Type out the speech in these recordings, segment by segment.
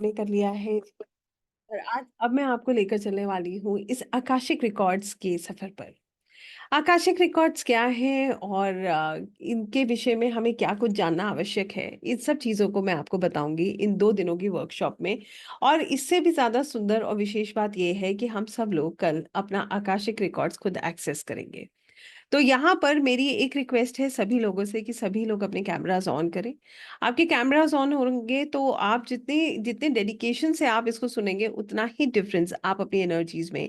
ने कर लिया है। और आज अब मैं आपको लेकर चलने वाली हूँ इस आकाशिक रिकॉर्ड्स के सफर पर। आकाशिक रिकॉर्ड्स क्या है और इनके विषय में हमें क्या कुछ जानना आवश्यक है, इन सब चीज़ों को मैं आपको बताऊंगी इन 2 दिनों की वर्कशॉप में। और इससे भी ज़्यादा सुंदर और विशेष बात यह है कि हम सब लोग कल अपना आकाशिक रिकॉर्ड्स खुद एक्सेस करेंगे। तो यहाँ पर मेरी एक रिक्वेस्ट है सभी लोगों से कि सभी लोग अपने कैमरास ऑन करें। आपके कैमरास ऑन होंगे तो आप जितने जितने डेडिकेशन से आप इसको सुनेंगे उतना ही डिफरेंस आप अपनी एनर्जीज में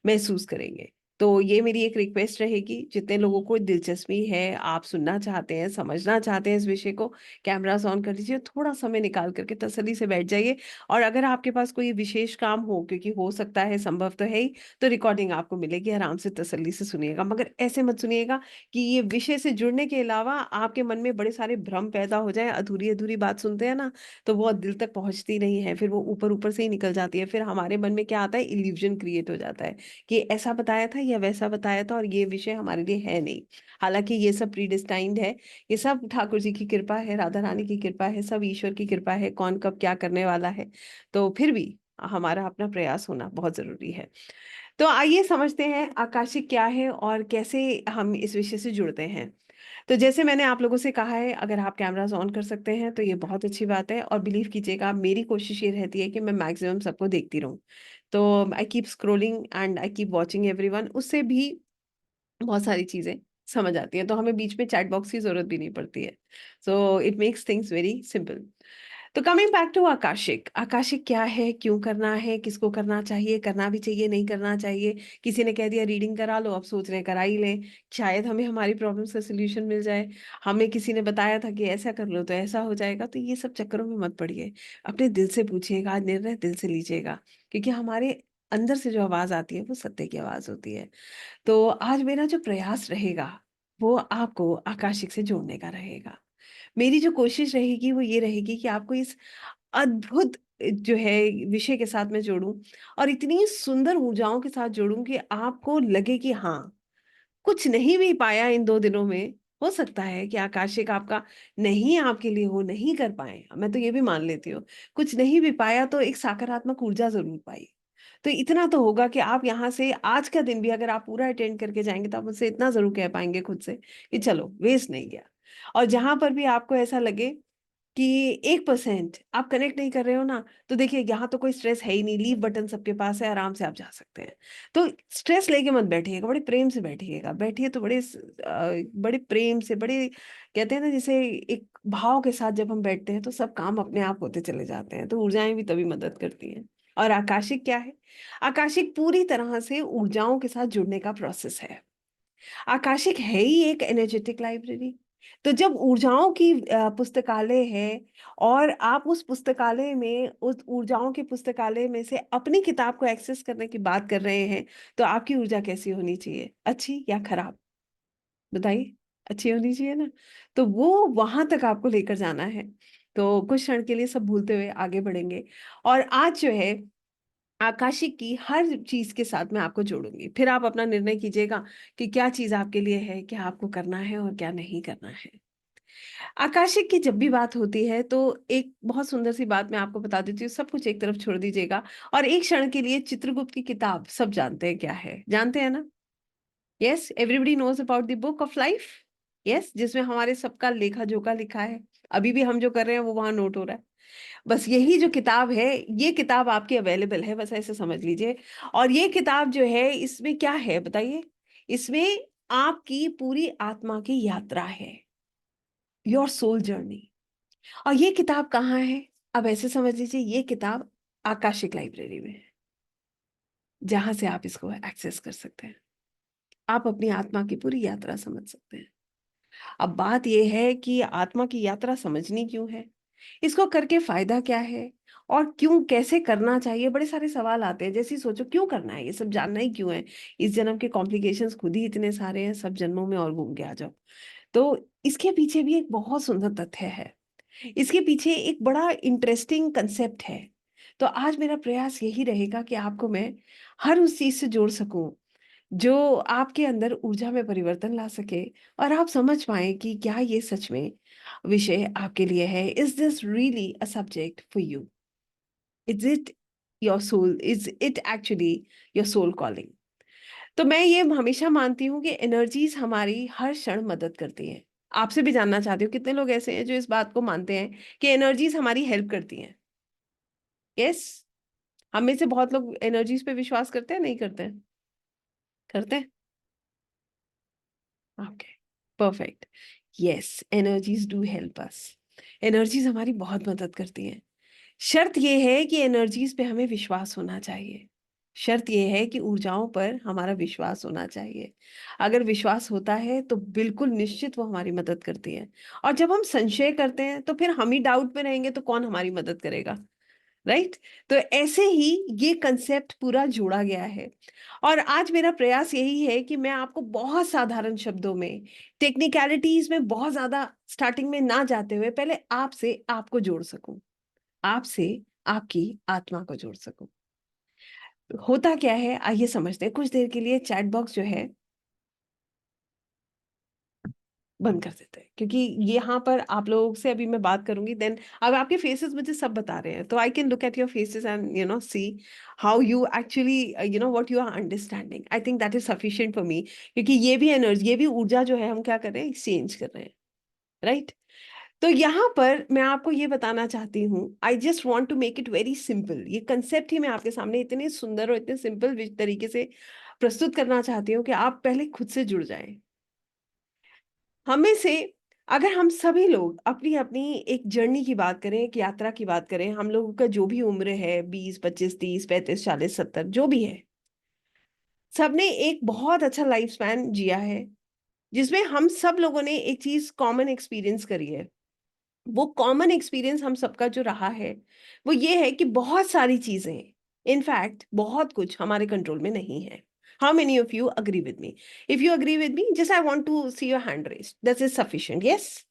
महसूस करेंगे। तो ये मेरी एक रिक्वेस्ट रहेगी, जितने लोगों को दिलचस्पी है, आप सुनना चाहते हैं, समझना चाहते हैं इस विषय को, कैमरास ऑन कर लीजिए, थोड़ा समय निकाल करके तसल्ली से बैठ जाइए। और अगर आपके पास कोई विशेष काम हो, क्योंकि हो सकता है, संभव तो है ही, तो रिकॉर्डिंग आपको मिलेगी, आराम से तसल्ली से सुनिएगा। मगर ऐसे मत सुनिएगा कि ये विषय से जुड़ने के अलावा आपके मन में बड़े सारे भ्रम पैदा हो जाए। अधूरी अधूरी बात सुनते हैं ना, तो वो दिल तक पहुंचती नहीं है, फिर वो ऊपर ऊपर से ही निकल जाती है। फिर हमारे मन में क्या आता है, इल्यूजन क्रिएट हो जाता है कि ऐसा बताया था या वैसा बताया था और ये विषय हमारे लिए है नहीं। हालांकि ये सब प्रीडिस्टाइंड है, ये सब ठाकुर जी की कृपा है, राधा रानी की कृपा है, सब ईश्वर की कृपा है, कौन कब क्या करने वाला है। तो फिर भी हमारा अपना प्रयास होना बहुत जरूरी है। तो आइए समझते हैं आकाशिक क्या है और कैसे हम इस विषय से जुड़ते हैं। तो जैसे मैंने आप लोगों से कहा है, अगर आप कैमरास ऑन कर सकते हैं तो ये बहुत अच्छी बात है। और बिलीव कीजिएगा, मेरी कोशिश ये रहती है कि मैं मैक्सिमम सबको देखती रहूं। तो I keep scrolling and I keep watching everyone, उससे भी बहुत सारी चीजें समझ आती हैं। तो हमें बीच में चैट बॉक्स की जरूरत भी नहीं पड़ती है। So it makes things very simple. तो कमिंग बैक टू आकाशिक, आकाशिक क्या है, क्यों करना है, किसको करना चाहिए, करना भी चाहिए, नहीं करना चाहिए। किसी ने कह दिया रीडिंग करा लो, अब सोच रहे हैं करा ही लें, शायद हमें हमारी प्रॉब्लम्स का सोल्यूशन मिल जाए। हमें किसी ने बताया था कि ऐसा कर लो तो ऐसा हो जाएगा। तो ये सब चक्करों में मत पड़िए, अपने दिल से पूछिएगा, निर्णय दिल से लीजिएगा। क्योंकि हमारे अंदर से जो आवाज आती है वो सत्य की आवाज होती है। तो आज मेरा जो प्रयास रहेगा वो आपको आकाशिक से जोड़ने का रहेगा। मेरी जो कोशिश रहेगी वो ये रहेगी कि आपको इस अद्भुत जो है विषय के साथ मैं जोड़ूं, और इतनी सुंदर ऊर्जाओं के साथ जोड़ूं कि आपको लगे कि हाँ, कुछ नहीं भी पाया इन 2 दिनों में, हो सकता है कि आकाशिक आपका नहीं, आपके लिए हो, नहीं कर पाए, मैं तो ये भी मान लेती हूँ। कुछ नहीं भी पाया तो एक सकारात्मक ऊर्जा जरूर पाई। तो इतना तो होगा कि आप यहाँ से आज का दिन भी अगर आप पूरा अटेंड करके जाएंगे तो आप मुझसे इतना जरूर कह पाएंगे खुद से कि चलो वेस्ट नहीं गया। और जहां पर भी आपको ऐसा लगे कि 1% आप कनेक्ट नहीं कर रहे हो ना, तो देखिए यहाँ तो कोई स्ट्रेस है ही नहीं, लीव बटन सबके पास है, आराम से आप जा सकते हैं। तो स्ट्रेस लेके मत बैठिएगा, बड़े प्रेम से बैठिएगा, बैठिए तो बड़े प्रेम से, बड़े कहते हैं ना, जैसे एक भाव के साथ जब हम बैठते हैं तो सब काम अपने आप होते चले जाते हैं। तो ऊर्जाएं भी तभी मदद करती हैं। और आकाशिक क्या है? आकाशिक पूरी तरह से ऊर्जाओं के साथ जुड़ने का प्रोसेस है। आकाशिक है ही एक एनर्जेटिक लाइब्रेरी। तो जब ऊर्जाओं की पुस्तकालय है और आप उस पुस्तकालय में, उस ऊर्जाओं के पुस्तकालय में से अपनी किताब को एक्सेस करने की बात कर रहे हैं, तो आपकी ऊर्जा कैसी होनी चाहिए, अच्छी या खराब? बताइए। अच्छी होनी चाहिए ना। तो वो वहां तक आपको लेकर जाना है। तो कुछ क्षण के लिए सब भूलते हुए आगे बढ़ेंगे। और आज जो है आकाशिक की हर चीज के साथ मैं आपको जोड़ूंगी, फिर आप अपना निर्णय कीजिएगा कि क्या चीज आपके लिए है, क्या आपको करना है और क्या नहीं करना है। आकाशिक की जब भी बात होती है तो एक बहुत सुंदर सी बात मैं आपको बता देती हूँ, सब कुछ एक तरफ छोड़ दीजिएगा और एक क्षण के लिए चित्रगुप्त की किताब सब जानते हैं क्या है, जानते हैं ना? Yes, everybody knows about the book of life. Yes, जिसमें हमारे सबका लेखा जोखा लिखा है। अभी भी हम जो कर रहे हैं वो वहां नोट हो रहा है। बस यही जो किताब है, ये किताब आपकी अवेलेबल है, बस ऐसे समझ लीजिए। और ये किताब जो है, इसमें क्या है बताइए? इसमें आपकी पूरी आत्मा की यात्रा है, योर सोल जर्नी। और ये किताब कहाँ है? अब ऐसे समझ लीजिए, ये किताब आकाशिक लाइब्रेरी में है, जहां से आप इसको एक्सेस कर सकते हैं। आप अपनी आत्मा की पूरी यात्रा समझ सकते हैं। अब बात यह है कि आत्मा की यात्रा समझनी क्यों है, इसको करके फायदा क्या है, और क्यों, कैसे करना चाहिए। बड़े सारे सवाल आते हैं, जैसे ही सोचो क्यों करना है, ये सब जानना ही क्यों है, इस जन्म के कॉम्प्लिकेशंस खुद ही इतने सारे हैं, सब जन्मों में और घूम के आ जाओ। तो इसके पीछे भी एक बहुत सुंदर तथ्य है, इसके पीछे एक बड़ा इंटरेस्टिंग कंसेप्ट है। तो आज मेरा प्रयास यही रहेगा कि आपको मैं हर उस चीज से जोड़ सकूं जो आपके अंदर ऊर्जा में परिवर्तन ला सके, और आप समझ पाए कि क्या ये सच में विषय आपके लिए है। Is this really a subject for you? Is it your soul, is it actually your soul calling? तो मैं ये हमेशा मानती हूँ कि एनर्जीज हमारी हर क्षण मदद करती हैं। आपसे भी जानना चाहती हूँ कितने लोग ऐसे हैं जो इस बात को मानते हैं कि एनर्जीज हमारी हेल्प करती हैं? यस। हम में से बहुत लोग एनर्जीज पे विश्वास करते हैं, नहीं करते हैं? करते हैं। Okay, perfect. Yes, energies do help us. Energies हमारी बहुत मदद करती हैं। शर्त यह है कि एनर्जीज पे हमें विश्वास होना चाहिए। शर्त यह है कि ऊर्जाओं पर हमारा विश्वास होना चाहिए। अगर विश्वास होता है तो बिल्कुल निश्चित वो हमारी मदद करती है। और जब हम संशय करते हैं तो फिर हम ही डाउट में रहेंगे तो कौन हमारी मदद करेगा? राइट? तो ऐसे ही ये कंसेप्ट पूरा जोड़ा गया है। और आज मेरा प्रयास यही है कि मैं आपको बहुत साधारण शब्दों में, टेक्निकलिटीज में बहुत ज्यादा स्टार्टिंग में ना जाते हुए पहले आपसे आपको जोड़ सकूं, आपसे आपकी आत्मा को जोड़ सकूं। होता क्या है आइए समझते हैं। कुछ देर के लिए चैट बॉक्स जो है बंद कर देते हैं, क्योंकि यहाँ पर आप लोगों से अभी मैं बात करूंगी, देन अब आपके फेसेस मुझे सब बता रहे हैं, तो I can look at your faces and see how you actually what you are understanding. I think that is sufficient for me, क्योंकि ये भी एनर्जी, ये भी ऊर्जा जो है हम क्या कर रहे हैं, एक्सचेंज कर रहे हैं। राइट? तो यहाँ पर मैं आपको ये बताना चाहती हूँ, I just want to make it very simple. ये कंसेप्ट ही मैं आपके सामने इतने सुंदर और इतने सिंपल तरीके से प्रस्तुत करना चाहती हूँ कि आप पहले खुद से जुड़ जाएं। हमें से अगर हम सभी लोग अपनी अपनी एक जर्नी की बात करें, एक यात्रा की बात करें, हम लोगों का जो भी उम्र है, 20, 25, 30, 35, 40, 70 जो भी है, सबने एक बहुत अच्छा लाइफ स्पैन जिया है, जिसमें हम सब लोगों ने एक चीज कॉमन एक्सपीरियंस करी है। वो कॉमन एक्सपीरियंस हम सबका जो रहा है वो ये है कि बहुत सारी चीजें, इनफैक्ट बहुत कुछ हमारे कंट्रोल में नहीं है। How many of you agree with me? If you agree with me, just I want to see your hand raised, that is sufficient. Yes,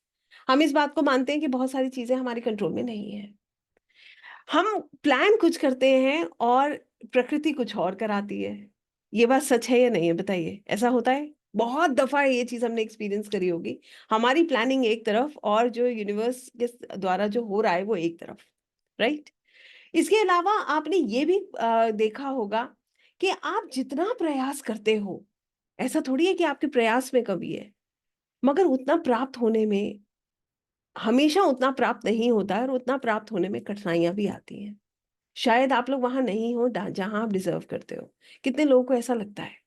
हम इस बात को मानते हैं कि बहुत सारी चीजें हमारे कंट्रोल में नहीं है। हम प्लान कुछ करते हैं और प्रकृति कुछ और कराती है। ये बात सच है या नहीं है, बताइए? ऐसा होता है, बहुत दफा ये चीज हमने एक्सपीरियंस करी होगी। हमारी प्लानिंग एक तरफ और जो यूनिवर्स के द्वारा जो हो रहा है वो एक तरफ। राइट? इसके अलावा आपने ये भी देखा होगा कि आप जितना प्रयास करते हो, ऐसा थोड़ी है कि आपके प्रयास में कमी है, मगर उतना प्राप्त होने में, हमेशा उतना प्राप्त नहीं होता है, और उतना प्राप्त होने में कठिनाइयां भी आती हैं। शायद आप लोग वहां नहीं हो जहां आप डिजर्व करते हो। कितने लोगों को ऐसा लगता है?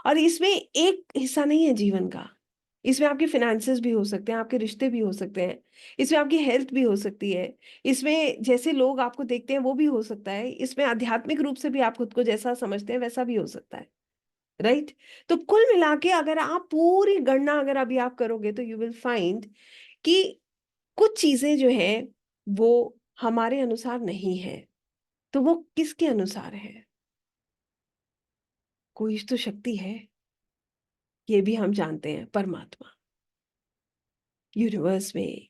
और इसमें एक हिस्सा नहीं है जीवन का। इसमें आपके फिनेंसेस भी हो सकते हैं, आपके रिश्ते भी हो सकते हैं, इसमें आपकी हेल्थ भी हो सकती है, इसमें जैसे लोग आपको देखते हैं वो भी हो सकता है, इसमें आध्यात्मिक रूप से भी आप खुद को जैसा समझते हैं वैसा भी हो सकता है। राइट? तो कुल मिला के अगर आप पूरी गणना अगर अभी आप करोगे तो यू विल फाइंड कि कुछ चीजें जो है वो हमारे अनुसार नहीं है। तो वो किसके अनुसार है? कोई तो शक्ति है, ये भी हम जानते हैं, परमात्मा। यूनिवर्स में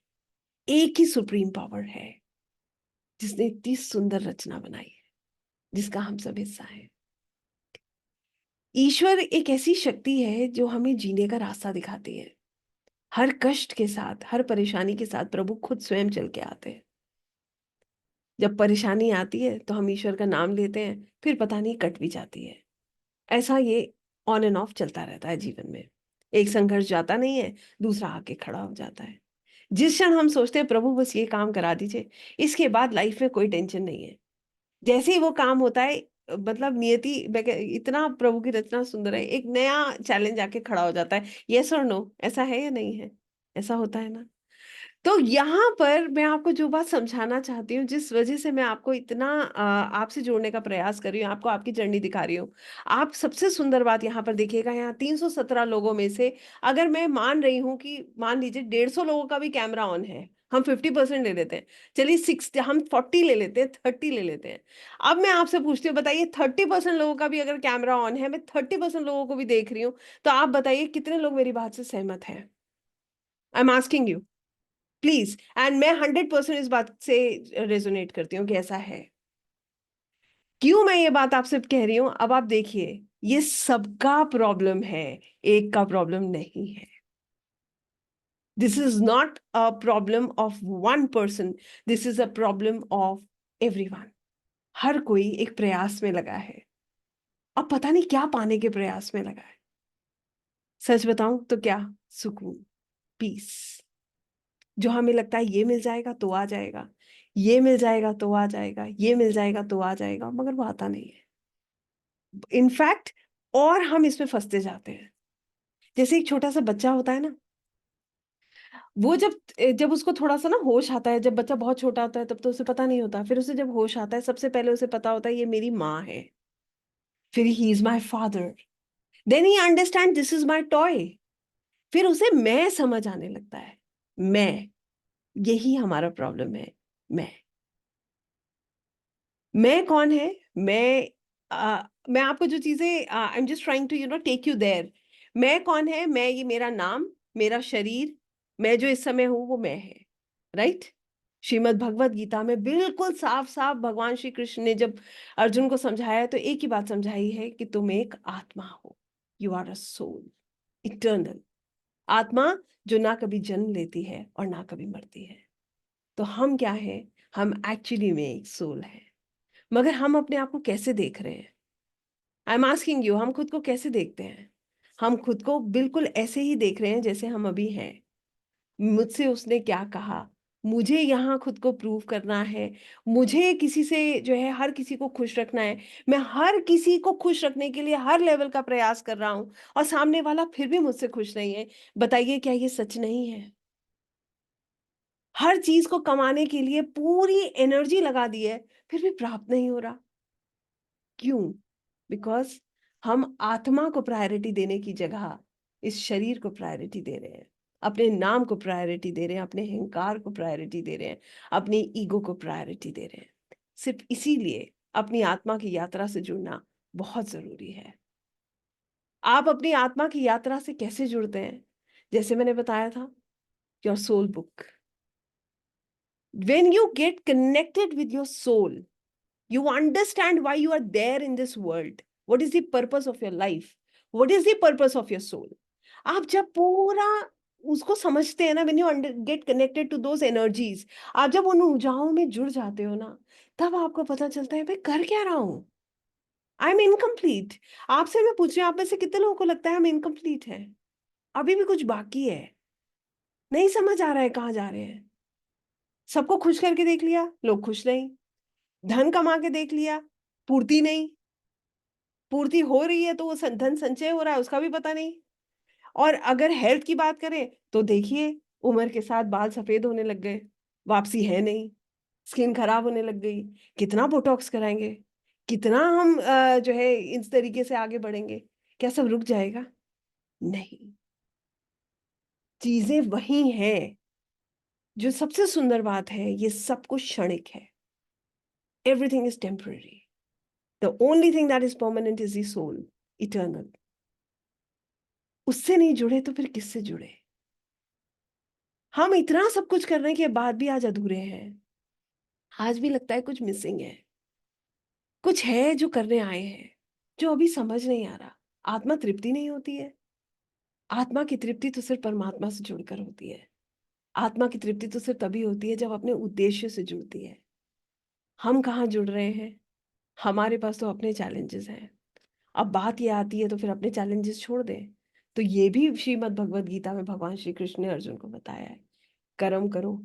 एक ही सुप्रीम पावर है जिसने इतनी सुंदर रचना बनाई है, जिसका हम सब हिस्सा हैं। ईश्वर एक ऐसी शक्ति है जो हमें जीने का रास्ता दिखाती है। हर कष्ट के साथ, हर परेशानी के साथ प्रभु खुद स्वयं चल के आते हैं। जब परेशानी आती है तो हम ईश्वर का नाम लेते हैं, फिर पता नहीं कट भी जाती है। ऐसा ये ऑन एंड ऑफ चलता रहता है जीवन में। एक संघर्ष जाता नहीं है, दूसरा आके खड़ा हो जाता है। जिस क्षण हम सोचते हैं प्रभु बस ये काम करा दीजिए, इसके बाद लाइफ में कोई टेंशन नहीं है, जैसे ही वो काम होता है, मतलब नियति इतना प्रभु की रचना सुंदर है, एक नया चैलेंज आके खड़ा हो जाता है। यस और नो, ऐसा है या नहीं है? ऐसा होता है ना? तो यहाँ पर मैं आपको जो बात समझाना चाहती हूँ, जिस वजह से मैं आपको इतना आपसे जोड़ने का प्रयास कर रही हूँ, आपको आपकी जर्नी दिखा रही हूँ। आप सबसे सुंदर बात यहाँ पर देखिएगा, यहाँ 317 लोगों में से अगर मैं मान रही हूँ कि मान लीजिए 150 लोगों का भी कैमरा ऑन है, हम 50% ले लेते हैं, चलिए 60, हम 40 ले लेते हैं, 30 ले लेते हैं। अब मैं आपसे पूछती हूँ, बताइए 30% लोगों का भी अगर कैमरा ऑन है, मैं 30% लोगों को भी देख रही हूँ, तो आप बताइए कितने लोग मेरी बात से सहमत हैं? I am asking you, please. And मैं 100% इस बात से रेजोनेट करती हूँ कि ऐसा है। क्यों मैं ये बात आपसे कह रही हूं? अब आप देखिए, ये सबका प्रॉब्लम है, एक का प्रॉब्लम नहीं है। This is not a problem of one person, this is a problem of everyone, हर कोई एक प्रयास में लगा है। अब पता नहीं क्या पाने के प्रयास में लगा है। सच बताऊं तो क्या? सुकून, पीस। जो हमें लगता है ये मिल जाएगा तो आ जाएगा, ये मिल जाएगा तो आ जाएगा, ये मिल जाएगा तो आ जाएगा, मगर वो आता नहीं है। इनफैक्ट और हम इसमें फंसते जाते हैं। जैसे एक छोटा सा बच्चा होता है ना, वो जब जब उसको थोड़ा सा ना होश आता है, जब बच्चा बहुत छोटा होता है तब तो उसे पता नहीं होता, फिर उसे जब होश आता है सबसे पहले उसे पता होता है ये मेरी माँ है, फिर he is my father, then he understand this is my toy, फिर उसे मैं समझ आने लगता है। मैं, यही हमारा प्रॉब्लम है। मैं कौन है? मैं आपको जो चीजें, I am just trying to take you there. मैं कौन है? मैं, ये मेरा नाम, मेरा शरीर, मैं जो इस समय हूं वो मैं है। राइट? श्रीमद् भगवत गीता में बिल्कुल साफ साफ भगवान श्री कृष्ण ने जब अर्जुन को समझाया तो एक ही बात समझाई है कि तुम एक आत्मा हो। You are a soul, eternal आत्मा, जो ना कभी जन्म लेती है और ना कभी मरती है। तो हम क्या है? हम एक्चुअली में एक सोल है। मगर हम अपने आप को कैसे देख रहे हैं? आई एम आस्किंग यू, हम खुद को कैसे देखते हैं? हम खुद को बिल्कुल ऐसे ही देख रहे हैं जैसे हम अभी हैं। मुझसे उसने क्या कहा, मुझे यहाँ खुद को प्रूव करना है, मुझे किसी से जो है हर किसी को खुश रखना है, मैं हर किसी को खुश रखने के लिए हर लेवल का प्रयास कर रहा हूं और सामने वाला फिर भी मुझसे खुश नहीं है। बताइए क्या ये सच नहीं है? हर चीज को कमाने के लिए पूरी एनर्जी लगा दी है, फिर भी प्राप्त नहीं हो रहा। क्यों? बिकॉज हम आत्मा को प्रायोरिटी देने की जगह इस शरीर को प्रायोरिटी दे रहे हैं, अपने नाम को प्रायोरिटी दे रहे हैं, अपने अहंकार को प्रायोरिटी दे रहे हैं, अपनी ईगो को प्रायोरिटी दे रहे हैं। सिर्फ इसीलिए अपनी आत्मा की यात्रा से जुड़ना बहुत जरूरी है। आप अपनी आत्मा की यात्रा से कैसे जुड़ते हैं? जैसे मैंने बताया था, your soul book. When you get connected with your soul, you understand why you are there in this world. What is the purpose of your life? What is the purpose of your soul? आप जब पूरा उसको समझते हैं ना, when you get connected to those energies, आप जब उन ऊर्जाओं में जुड़ जाते हो ना, तब आपको पता चलता है भाई कर क्या रहा हूं। I am incomplete. आपसे मैं पूछ रही हूँ, आप में से कितने लोगों को लगता है हम इनकम्प्लीट हैं? अभी भी कुछ बाकी है, नहीं समझ आ रहा है कहाँ जा रहे हैं। सबको खुश करके देख लिया, लोग खुश नहीं। धन कमा के देख लिया, पूर्ति नहीं। पूर्ति हो रही है तो वो धन संचय हो रहा है उसका भी पता नहीं। और अगर हेल्थ की बात करें तो देखिए, उम्र के साथ बाल सफेद होने लग गए, वापसी है नहीं। स्किन खराब होने लग गई, कितना बोटॉक्स कराएंगे, कितना हम जो है इस तरीके से आगे बढ़ेंगे, क्या सब रुक जाएगा? नहीं, चीजें वही हैं। जो सबसे सुंदर बात है, ये सब कुछ क्षणिक है। Everything is temporary. The only thing that is permanent is the soul, eternal. उससे नहीं जुड़े तो फिर किससे जुड़े? हम इतना सब कुछ करने के बाद भी आज अधूरे हैं। आज भी लगता है कुछ मिसिंग है, कुछ है जो करने आए हैं, जो अभी समझ नहीं आ रहा। आत्मा तृप्ति नहीं होती है। आत्मा की तृप्ति तो सिर्फ परमात्मा से जुड़कर होती है। आत्मा की तृप्ति तो सिर्फ तभी होती है जब अपने उद्देश्य से जुड़ती है। हम कहाँ जुड़ रहे हैं? हमारे पास तो अपने चैलेंजेस हैं। अब बात ये आती है तो फिर अपने चैलेंजेस छोड़ दें। तो ये भी श्रीमद् भगवत गीता में भगवान श्री कृष्ण ने अर्जुन को बताया है, कर्म करो,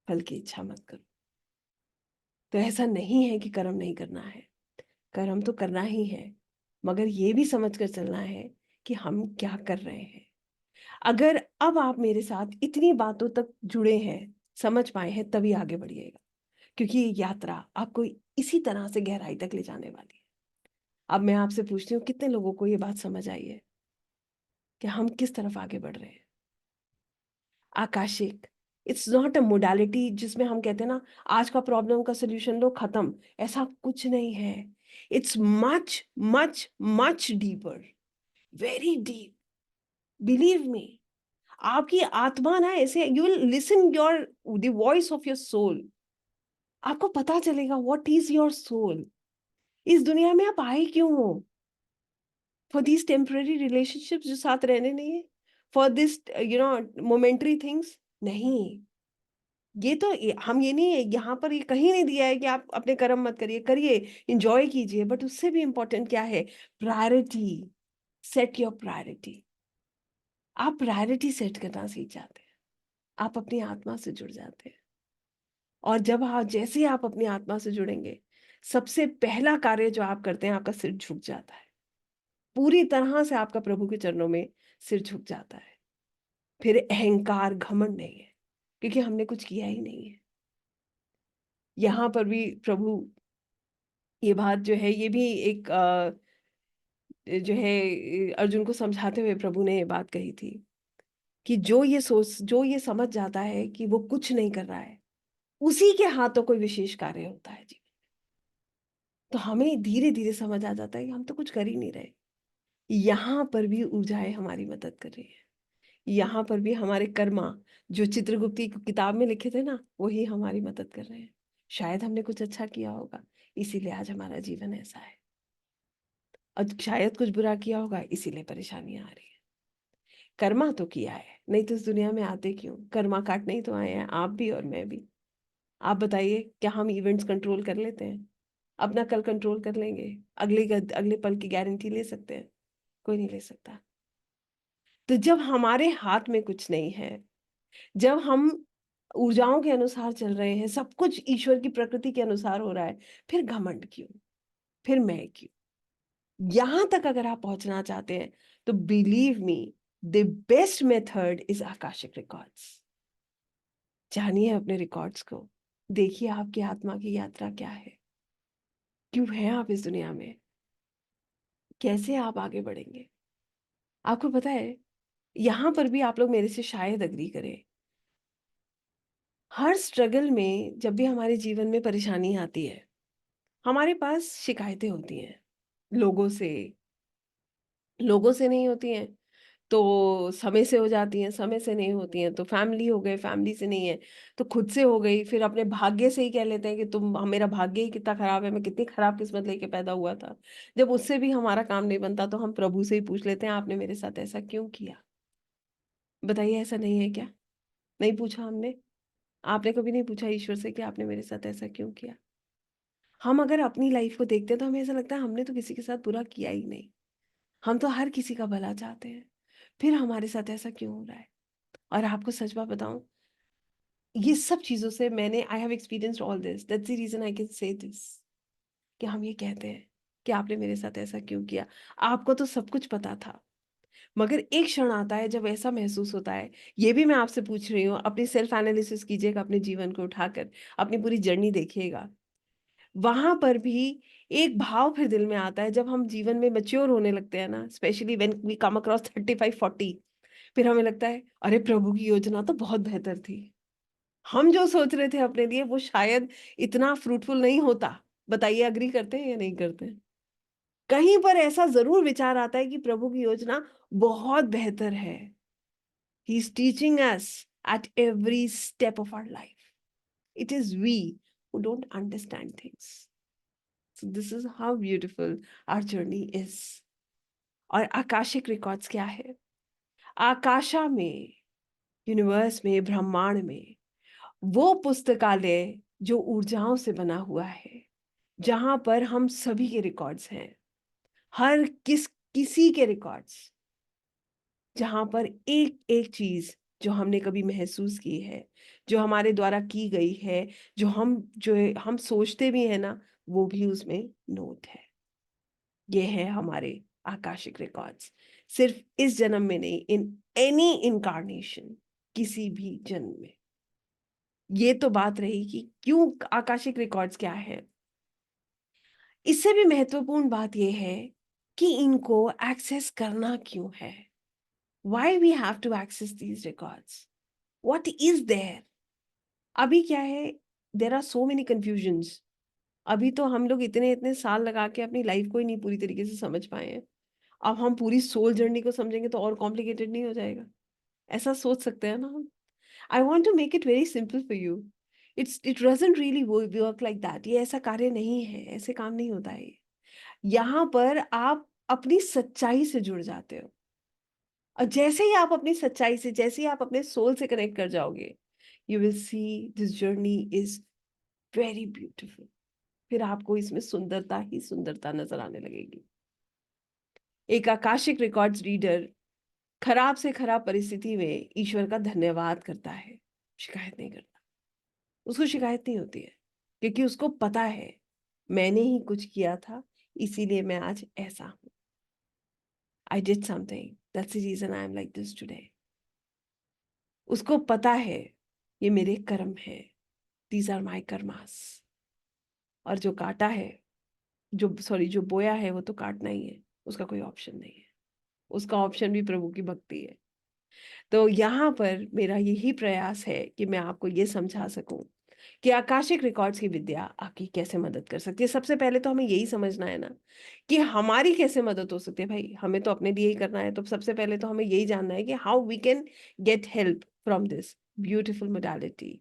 फल की इच्छा मत करो। तो ऐसा नहीं है कि कर्म नहीं करना है, कर्म तो करना ही है, मगर ये भी समझ कर चलना है कि हम क्या कर रहे हैं। अगर अब आप मेरे साथ इतनी बातों तक जुड़े हैं, समझ पाए हैं, तभी आगे बढ़िएगा, क्योंकि ये यात्रा आपको इसी तरह से गहराई तक ले जाने वाली है। अब मैं आपसे पूछती हूँ, कितने लोगों को ये बात समझ आई है कि हम किस तरफ आगे बढ़ रहे हैं? Akashic, it's not a modality जिसमें हम कहते हैं ना आज का प्रॉब्लम का सोल्यूशन लो खत्म, ऐसा कुछ नहीं है। It's much much much deeper, very deep. Believe me, आपकी आत्मा ना ऐसे, you will listen your the voice of your soul. आपको पता चलेगा व्हाट इज योर सोल। इस दुनिया में आप आए क्यों हो? फॉर दीज टेम्पररी रिलेशनशिप्स जो साथ रहने नहीं है, फॉर दिस मोमेंटरी थिंग्स नहीं। ये तो हम ये नहीं है, यहाँ पर ये कहीं नहीं दिया है कि आप अपने कर्म मत करिए, करिए, एंजॉय कीजिए, बट उससे भी इम्पोर्टेंट क्या है? प्रायोरिटी। Set your priority. आप प्रायोरिटी सेट करना सीख जाते हैं, आप अपनी आत्मा से जुड़ जाते हैं। और जब आप, जैसे ही आप अपनी आत्मा से जुड़ेंगे, सबसे पहला कार्य जो आप करते हैं, आपका सिर झुक जाता है, पूरी तरह से आपका प्रभु के चरणों में सिर झुक जाता है। फिर अहंकार, घमंड नहीं है, क्योंकि हमने कुछ किया ही नहीं है। यहाँ पर भी प्रभु, ये बात जो है, ये भी एक जो है अर्जुन को समझाते हुए प्रभु ने ये बात कही थी कि जो ये समझ जाता है कि वो कुछ नहीं कर रहा है, उसी के हाथों कोई विशेष कार्य होता है जी। तो हमें धीरे धीरे समझ आ जाता है कि हम तो कुछ कर ही नहीं रहे। यहाँ पर भी ऊर्जाएं हमारी मदद कर रही है। यहाँ पर भी हमारे कर्मा, जो चित्रगुप्त की किताब में लिखे थे ना, वही हमारी मदद कर रहे हैं। शायद हमने कुछ अच्छा किया होगा, इसीलिए आज हमारा जीवन ऐसा है। और शायद कुछ बुरा किया होगा, इसीलिए परेशानियां आ रही है। कर्मा तो किया है, नहीं तो इस दुनिया में आते क्यों? कर्मा काटने ही तो आए हैं, आप भी और मैं भी। आप बताइए, क्या हम इवेंट्स कंट्रोल कर लेते हैं? अपना कल कंट्रोल कर लेंगे? अगले पल की गारंटी ले सकते हैं? कोई नहीं ले सकता। तो जब हमारे हाथ में कुछ नहीं है, जब हम ऊर्जाओं के अनुसार चल रहे हैं, सब कुछ ईश्वर की प्रकृति के अनुसार हो रहा है, फिर घमंड क्यों? फिर मैं क्यों? यहां तक अगर आप पहुंचना चाहते हैं, तो believe me, the best method is Akashic records. जानिए अपने रिकॉर्ड्स को, देखिए आपकी आत्मा की यात्रा क्या है, क्यों हैं आप इस दुनिया में, कैसे आप आगे बढ़ेंगे। आपको पता है, यहां पर भी आप लोग मेरे से शायद अग्री करें, हर स्ट्रगल में जब भी हमारे जीवन में परेशानी आती है, हमारे पास शिकायतें होती हैं लोगों से। लोगों से नहीं होती हैं तो समय से हो जाती हैं, समय से नहीं होती हैं तो फैमिली हो गए, फैमिली से नहीं है तो खुद से हो गई, फिर अपने भाग्य से ही कह लेते हैं कि मेरा भाग्य ही कितना खराब है, मैं कितनी खराब किस्मत लेके पैदा हुआ था। जब उससे भी हमारा काम नहीं बनता, तो हम प्रभु से ही पूछ लेते हैं, आपने मेरे साथ ऐसा क्यों किया? बताइए, ऐसा नहीं है क्या? नहीं पूछा हमने? आपने कभी नहीं पूछा ईश्वर से कि आपने मेरे साथ ऐसा क्यों किया? हम अगर अपनी लाइफ को देखते हैं, तो हमें ऐसा लगता है हमने तो किसी के साथ बुरा किया ही नहीं, हम तो हर किसी का भला चाहते हैं, फिर हमारे साथ ऐसा क्यों हो रहा है? और आपको सच बात बताऊं, ये सब चीजों से मैंने, I have experienced all this, that's the reason I can say this, कि हम ये कहते हैं कि आपने मेरे साथ ऐसा क्यों किया? आपको तो सब कुछ पता था। मगर एक क्षण आता है जब ऐसा महसूस होता है, ये भी मैं आपसे पूछ रही हूँ, अपनी सेल्फ एनालिसिस कीजिएगा, अपने जीवन को उठाकर अपनी पूरी जर्नी देखिएगा। वहां पर भी एक भाव फिर दिल में आता है, जब हम जीवन में मैच्योर होने लगते हैं ना, specially when we come across 35-40, फिर हमें लगता है, अरे प्रभु की योजना तो बहुत बेहतर थी। हम जो सोच रहे थे अपने लिए, वो शायद इतना फ्रूटफुल नहीं होता। बताइए, अग्री करते हैं या नहीं करते हैं? कहीं पर ऐसा जरूर विचार आता है कि प्रभु की योजना बहुत बेहतर है। He is teaching us at every step of our life. It is we who don't understand things. So this is how beautiful our journey is. और आकाशिक रिकॉर्ड्स क्या है? आकाशा में, यूनिवर्स में, ब्रह्मांड में, वो पुस्तकालय जो ऊर्जाओं से बना हुआ है, जहां पर हम सभी के रिकॉर्ड्स हैं, हर किसी के रिकॉर्ड्स, जहां पर एक एक चीज जो हमने कभी महसूस की है, जो हमारे द्वारा की गई है, जो हम सोचते भी हैं ना, वो भी उसमें नोट है। ये है हमारे आकाशिक रिकॉर्ड्स। सिर्फ इस जन्म में नहीं, इन एनी इनकारनेशन, किसी भी जन्म में। ये तो बात रही कि क्यों आकाशिक रिकॉर्ड्स क्या है। इससे भी महत्वपूर्ण बात यह है कि इनको एक्सेस करना क्यों है। Why we have to access these records? What is there? अभी क्या है, there are so many confusions. अभी तो हम लोग इतने इतने साल लगा के अपनी लाइफ को ही नहीं पूरी तरीके से समझ पाए हैं। अब हम पूरी सोल जर्नी को समझेंगे तो और कॉम्प्लिकेटेड नहीं हो जाएगा? ऐसा सोच सकते हैं ना हम? I want to make it very simple for you. It doesn't really work like that. ये ऐसा कार्य नहीं है, ऐसे काम नहीं होता है। यहाँ पर आप अपनी सच्चाई से जुड़ जाते हो, और जैसे ही आप अपनी सच्चाई से, जैसे ही आप अपने सोल से कनेक्ट कर जाओगे, you will see this journey is very beautiful. फिर आपको इसमें सुंदरता ही सुंदरता नजर आने लगेगी। एक आकाशिक रिकॉर्ड्स रीडर खराब से खराब परिस्थिति में ईश्वर का धन्यवाद करता है, शिकायत नहीं करता। उसको शिकायत नहीं होती है, क्योंकि उसको पता है मैंने ही कुछ किया था, इसीलिए मैं आज ऐसा हूं। I did something, that's the reason I am like this today. उसको पता है ये मेरे कर्म है, दीज आर माई कर्मास। और जो काटा है, जो बोया है वो तो काटना ही है, उसका कोई ऑप्शन नहीं है। उसका ऑप्शन भी प्रभु की भक्ति है। तो यहाँ पर मेरा यही प्रयास है कि मैं आपको ये समझा सकूं कि आकाशिक रिकॉर्ड्स की विद्या आपकी कैसे मदद कर सकती है। सबसे पहले तो हमें यही समझना है ना कि हमारी कैसे मदद हो सकती है। भाई हमें तो अपने लिए ही करना है, तो सबसे पहले तो हमें यही जानना है कि how we can get help from this beautiful modality.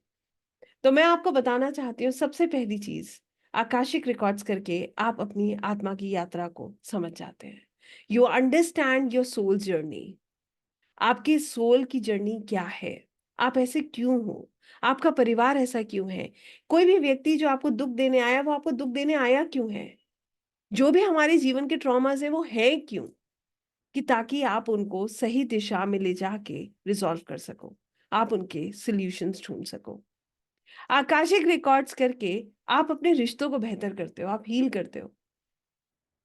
तो मैं आपको बताना चाहती हूँ, सबसे पहली चीज, आकाशिक रिकॉर्ड्स करके आप अपनी आत्मा की यात्रा को समझ जाते हैं। You understand your soul journey. आपकी सोल की जर्नी क्या है, आप ऐसे क्यों हो, आपका परिवार ऐसा क्यों है। कोई भी व्यक्ति जो आपको दुख देने आया, वो आपको दुख देने आया क्यों है। जो भी हमारे जीवन के ट्रॉमास है वो है क्यों, कि ताकि आप उनको सही दिशा में ले जाके रिजॉल्व कर सको, आप उनके सॉल्यूशंस ढूंढ सको। आकाशिक रिकॉर्ड्स करके आप अपने रिश्तों को बेहतर करते हो, आप हील करते हो।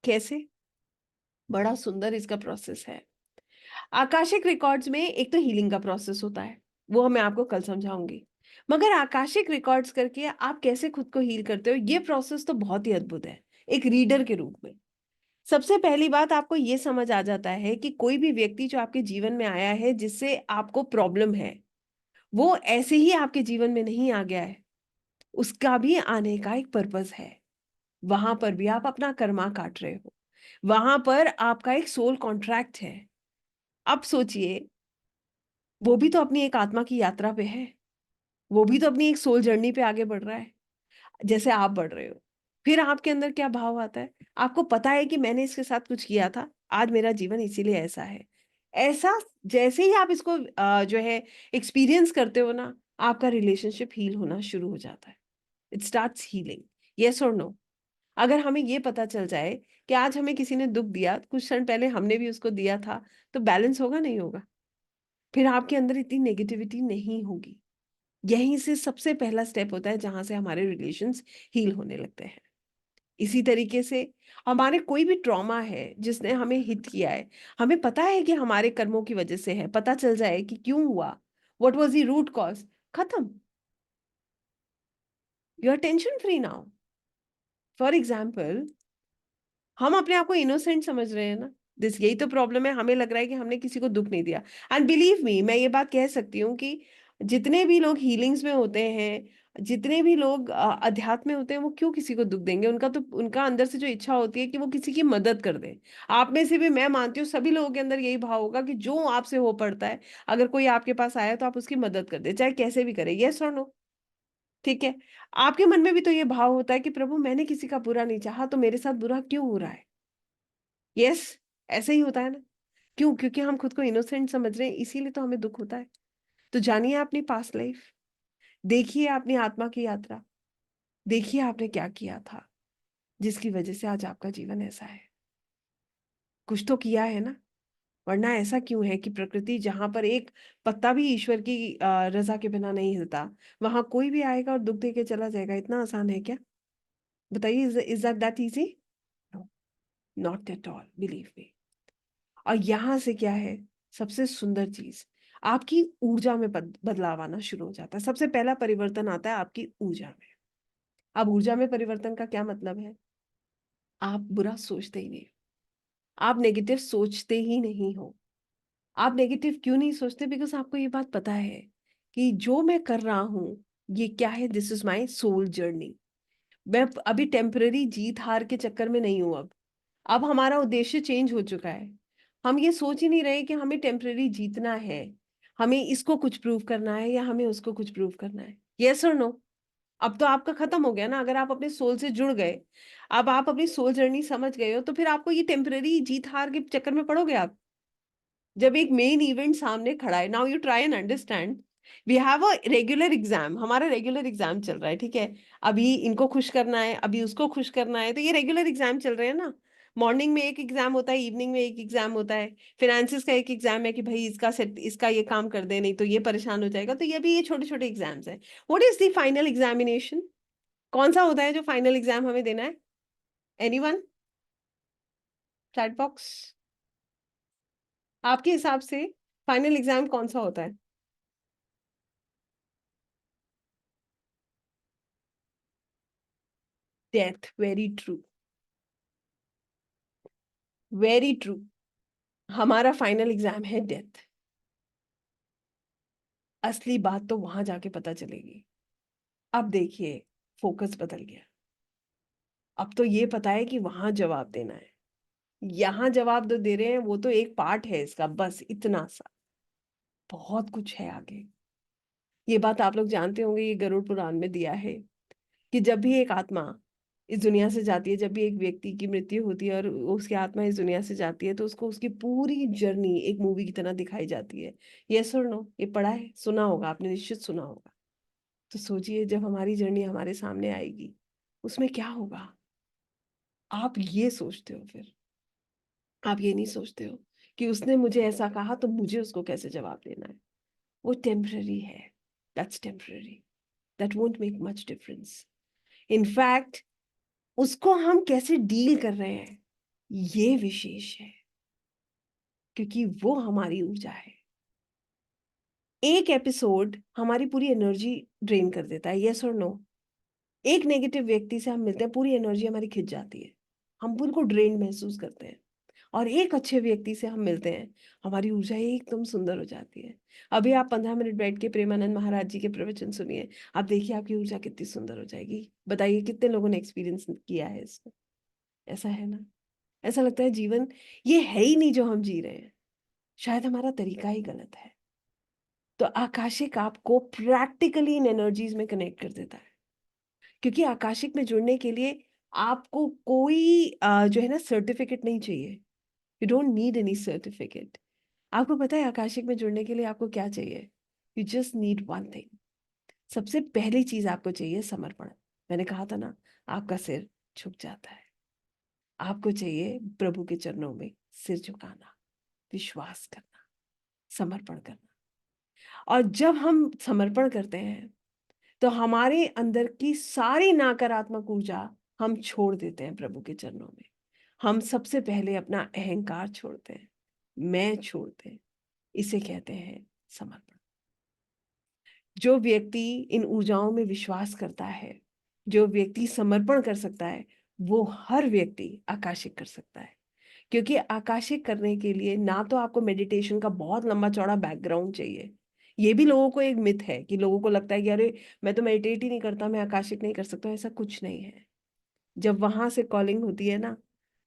कैसे? बड़ा सुंदर इसका प्रोसेस है। आकाशिक रिकॉर्ड्स में एक तो हीलिंग का प्रोसेस होता है, वो मैं आपको कल समझाऊंगी। मगर आकाशिक रिकॉर्ड्स करके आप कैसे खुद को हील करते हो, ये प्रोसेस तो बहुत ही अद्भुत है एक रीडर के रूप में। सबसे पहली बात, आपको ये समझ आ जाता है कि कोई भी व्यक्ति जो आपके जीवन में आया है जिससे आपको प्रॉब्लम है, वो ऐसे ही आपके जीवन में नहीं आ गया है, उसका भी आने का एक पर्पस है। वहां पर भी आप अपना कर्मा काट रहे हो, वहां पर आपका एक सोल कॉन्ट्रैक्ट है। अब सोचिए, वो भी तो अपनी एक आत्मा की यात्रा पे है, वो भी तो अपनी एक सोल जर्नी पे आगे बढ़ रहा है, जैसे आप बढ़ रहे हो। फिर आपके अंदर क्या भाव आता है, आपको पता है कि मैंने इसके साथ कुछ किया था, आज मेरा जीवन इसीलिए ऐसा है। ऐसा जैसे ही आप इसको जो है एक्सपीरियंस करते हो ना, आपका रिलेशनशिप हील होना शुरू हो जाता है। It starts healing. यस और नो? अगर हमें ये पता चल जाए कि आज हमें किसी ने दुख दिया, कुछ क्षण पहले हमने भी उसको दिया था, तो बैलेंस होगा नहीं होगा? फिर आपके अंदर इतनी नेगेटिविटी नहीं होगी। यहीं से सबसे पहला स्टेप होता है जहां से हमारे रिलेशंस हील होने लगते हैं। इसी तरीके से हमारे कोई भी ट्रॉमा है जिसने हमें हिट किया है, हमें पता है कि हमारे कर्मों की वजह से है, पता चल जाए कि क्यों हुआ, what was the root cause, खत्म। You are tension free now. For example, हम अपने आप को इनोसेंट समझ रहे हैं ना, दिस यही तो प्रॉब्लम है। हमें लग रहा है कि हमने किसी को दुख नहीं दिया। एंड बिलीव मी, मैं ये बात कह सकती हूँ कि जितने भी लोग हीलिंग्स में होते हैं, जितने भी लोग अध्यात्म में होते हैं, वो क्यों किसी को दुख देंगे? उनका तो उनका अंदर से जो इच्छा होती है कि वो किसी की मदद कर दे। आप में से भी मैं मानती हूँ सभी लोगों के अंदर यही भाव होगा कि जो आपसे हो पड़ता है, अगर कोई आपके पास आया तो आप उसकी मदद कर दे, चाहे कैसे भी करे। यस और नो? ठीक है। आपके मन में भी तो ये भाव होता है कि प्रभु मैंने किसी का बुरा नहीं चाहा, तो मेरे साथ बुरा क्यों हो रहा है? यस, ऐसे ही होता है ना। क्यों? क्योंकि हम खुद को इनोसेंट समझ रहे हैं, इसीलिए तो हमें दुख होता है। तो जानिए अपनी पास्ट लाइफ, देखिए अपनी आत्मा की यात्रा, देखिए आपने क्या किया था जिसकी वजह से आज आपका जीवन ऐसा है। कुछ तो किया है ना, वरना ऐसा क्यों है कि प्रकृति जहां पर एक पत्ता भी ईश्वर की रजा के बिना नहीं हिलता, वहां कोई भी आएगा और दुख दे के चला जाएगा। इतना आसान है क्या? बताइए, is that easy? No, not at all, believe me. और यहां से क्या है सबसे सुंदर चीज, आपकी ऊर्जा में बदलाव आना शुरू हो जाता है। सबसे पहला परिवर्तन आता है आपकी ऊर्जा में। अब ऊर्जा में परिवर्तन का क्या मतलब है? आप बुरा सोचते ही नहीं, आप नेगेटिव सोचते ही नहीं हो। आप नेगेटिव क्यों नहीं सोचते? बिकॉज आपको ये बात पता है कि जो मैं कर रहा हूं ये क्या है, this is my soul journey. मैं अभी टेम्पररी जीत हार के चक्कर में नहीं हूं। अब हमारा उद्देश्य चेंज हो चुका है। हम ये सोच ही नहीं रहे कि हमें टेम्पररी जीतना है, हमें इसको कुछ प्रूव करना है या हमें उसको कुछ प्रूव करना है। यस और नो? अब तो आपका खत्म हो गया ना, अगर आप अपने सोल से जुड़ गए, अब आप अपनी सोल जर्नी समझ गए हो, तो फिर आपको ये टेम्पररी जीत हार के चक्कर में पड़ोगे आप? जब एक मेन इवेंट सामने खड़ा है, now you try and understand we have a regular exam, हमारा रेगुलर एग्जाम चल रहा है, ठीक है। अभी इनको खुश करना है, अभी उसको खुश करना है, तो ये रेगुलर एग्जाम चल रहे हैं ना। मॉर्निंग में एक एग्जाम होता है, इवनिंग में एक एग्जाम होता है। फिनेंसिस का एक एग्जाम है कि भाई इसका सेट, इसका ये काम कर दे, नहीं तो ये परेशान हो जाएगा। तो ये भी, ये छोटे छोटे एग्जाम्स हैं। What is the final examination? कौन सा होता है जो फाइनल एग्जाम हमें देना है? एनीवन? चैट बॉक्स, आपके हिसाब से फाइनल एग्जाम कौन सा होता है? Death, very true, very true. हमारा फाइनल एग्जाम है डेथ। असली बात तो वहां जाके पता चलेगी। अब देखिए, फोकस बदल गया। अब तो ये पता है कि वहां जवाब देना है। यहाँ जवाब जो दे रहे हैं वो तो एक पार्ट है इसका, बस इतना सा। बहुत कुछ है आगे। ये बात आप लोग जानते होंगे, ये गरुड़ पुराण में दिया है कि जब भी एक आत्मा इस दुनिया से जाती है, जब भी एक व्यक्ति की मृत्यु होती है और उसकी आत्मा इस दुनिया से जाती है, तो उसको उसकी पूरी जर्नी एक मूवी की तरह दिखाई जाती है। यस और नो? ये पढ़ा है, सुना होगा आपने, निश्चित सुना होगा। तो सोचिए, जब हमारी जर्नी हमारे सामने आएगी, उसमें क्या होगा? आप ये सोचते हो फिर? आप ये नहीं सोचते हो कि उसने मुझे ऐसा कहा तो मुझे उसको कैसे जवाब देना है? वो टेम्पररी है। That's temporary. That won't make much difference. In fact, उसको हम कैसे डील कर रहे हैं, ये विशेष है, क्योंकि वो हमारी ऊर्जा है। एक एपिसोड हमारी पूरी एनर्जी ड्रेन कर देता है, यस और नो? एक नेगेटिव व्यक्ति से हम मिलते हैं, पूरी एनर्जी हमारी खिंच जाती है, हम बिल्कुल ड्रेन महसूस करते हैं। और एक अच्छे व्यक्ति से हम मिलते हैं, हमारी ऊर्जा एकदम सुंदर हो जाती है। अभी आप 15 मिनट बैठ के प्रेमानंद महाराज जी के प्रवचन सुनिए, आप देखिए आपकी ऊर्जा कितनी सुंदर हो जाएगी। बताइए कितने लोगों ने एक्सपीरियंस किया है इसको? ऐसा है ना? ऐसा लगता है जीवन ये है ही नहीं जो हम जी रहे हैं, शायद हमारा तरीका ही गलत है। तो आकाशिक आपको प्रैक्टिकली इन एनर्जीज में कनेक्ट कर देता है, क्योंकि आकाशिक में जुड़ने के लिए आपको कोई जो है ना, सर्टिफिकेट नहीं चाहिए। You don't need any certificate. आपको पता है आकाशिक में जुड़ने के लिए आपको क्या चाहिए? You just need one thing. सबसे पहली चीज आपको चाहिए समर्पण। मैंने कहा था ना, आपका सिर झुक जाता है। आपको चाहिए प्रभु के चरणों में सिर झुकाना, विश्वास करना, समर्पण करना। और जब हम समर्पण करते हैं, तो हमारे अंदर की सारी नकारात्मक ऊर्जा हम छोड़ देते हैं प्रभु के चरणों में। हम सबसे पहले अपना अहंकार छोड़ते हैं, मैं छोड़ते हैं। इसे कहते हैं समर्पण। जो व्यक्ति इन ऊर्जाओं में विश्वास करता है, जो व्यक्ति समर्पण कर सकता है, वो हर व्यक्ति आकाशिक कर सकता है। क्योंकि आकाशिक करने के लिए ना तो आपको मेडिटेशन का बहुत लंबा चौड़ा बैकग्राउंड चाहिए। ये भी लोगों को एक मिथ है कि लोगों को लगता है कि अरे, मैं तो मेडिटेट ही नहीं करता, मैं आकाशिक नहीं कर सकता। ऐसा कुछ नहीं है। जब वहां से कॉलिंग होती है ना,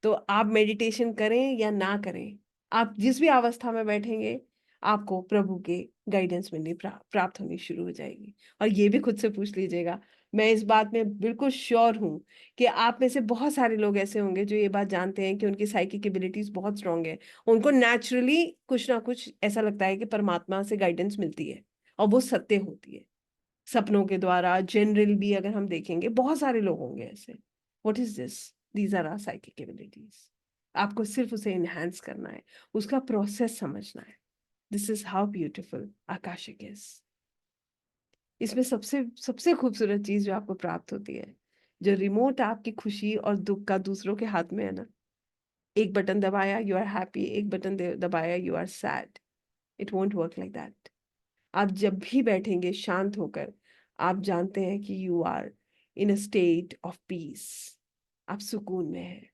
तो आप मेडिटेशन करें या ना करें, आप जिस भी अवस्था में बैठेंगे, आपको प्रभु के गाइडेंस मिलनी प्राप्त होनी शुरू हो जाएगी। और ये भी खुद से पूछ लीजिएगा, मैं इस बात में बिल्कुल श्योर हूं कि आप में से बहुत सारे लोग ऐसे होंगे जो ये बात जानते हैं कि उनकी साइकिक एबिलिटीज बहुत स्ट्रांग है। उनको नेचुरली कुछ ना कुछ ऐसा लगता है कि परमात्मा से गाइडेंस मिलती है, और वो सत्य होती है। सपनों के द्वारा, जनरल भी अगर हम देखेंगे, बहुत सारे लोग होंगे ऐसे। What is this? These are are psychic abilities. आपको सिर्फ उसे एनहांस करना है, उसका प्रोसेस समझना है। This is how beautiful Akashic is. इसमें सबसे सबसे खूबसूरत चीज जो आपको प्राप्त होती है, जो रिमोट आपकी खुशी और दुख का दूसरों के हाथ में है ना, एक बटन दबाया यू आर हैप्पी, एक बटन दबाया you are sad. It won't work like that. आप जब भी बैठेंगे शांत होकर, आप जानते हैं कि you are in a state of peace. आप सुकून में हैं।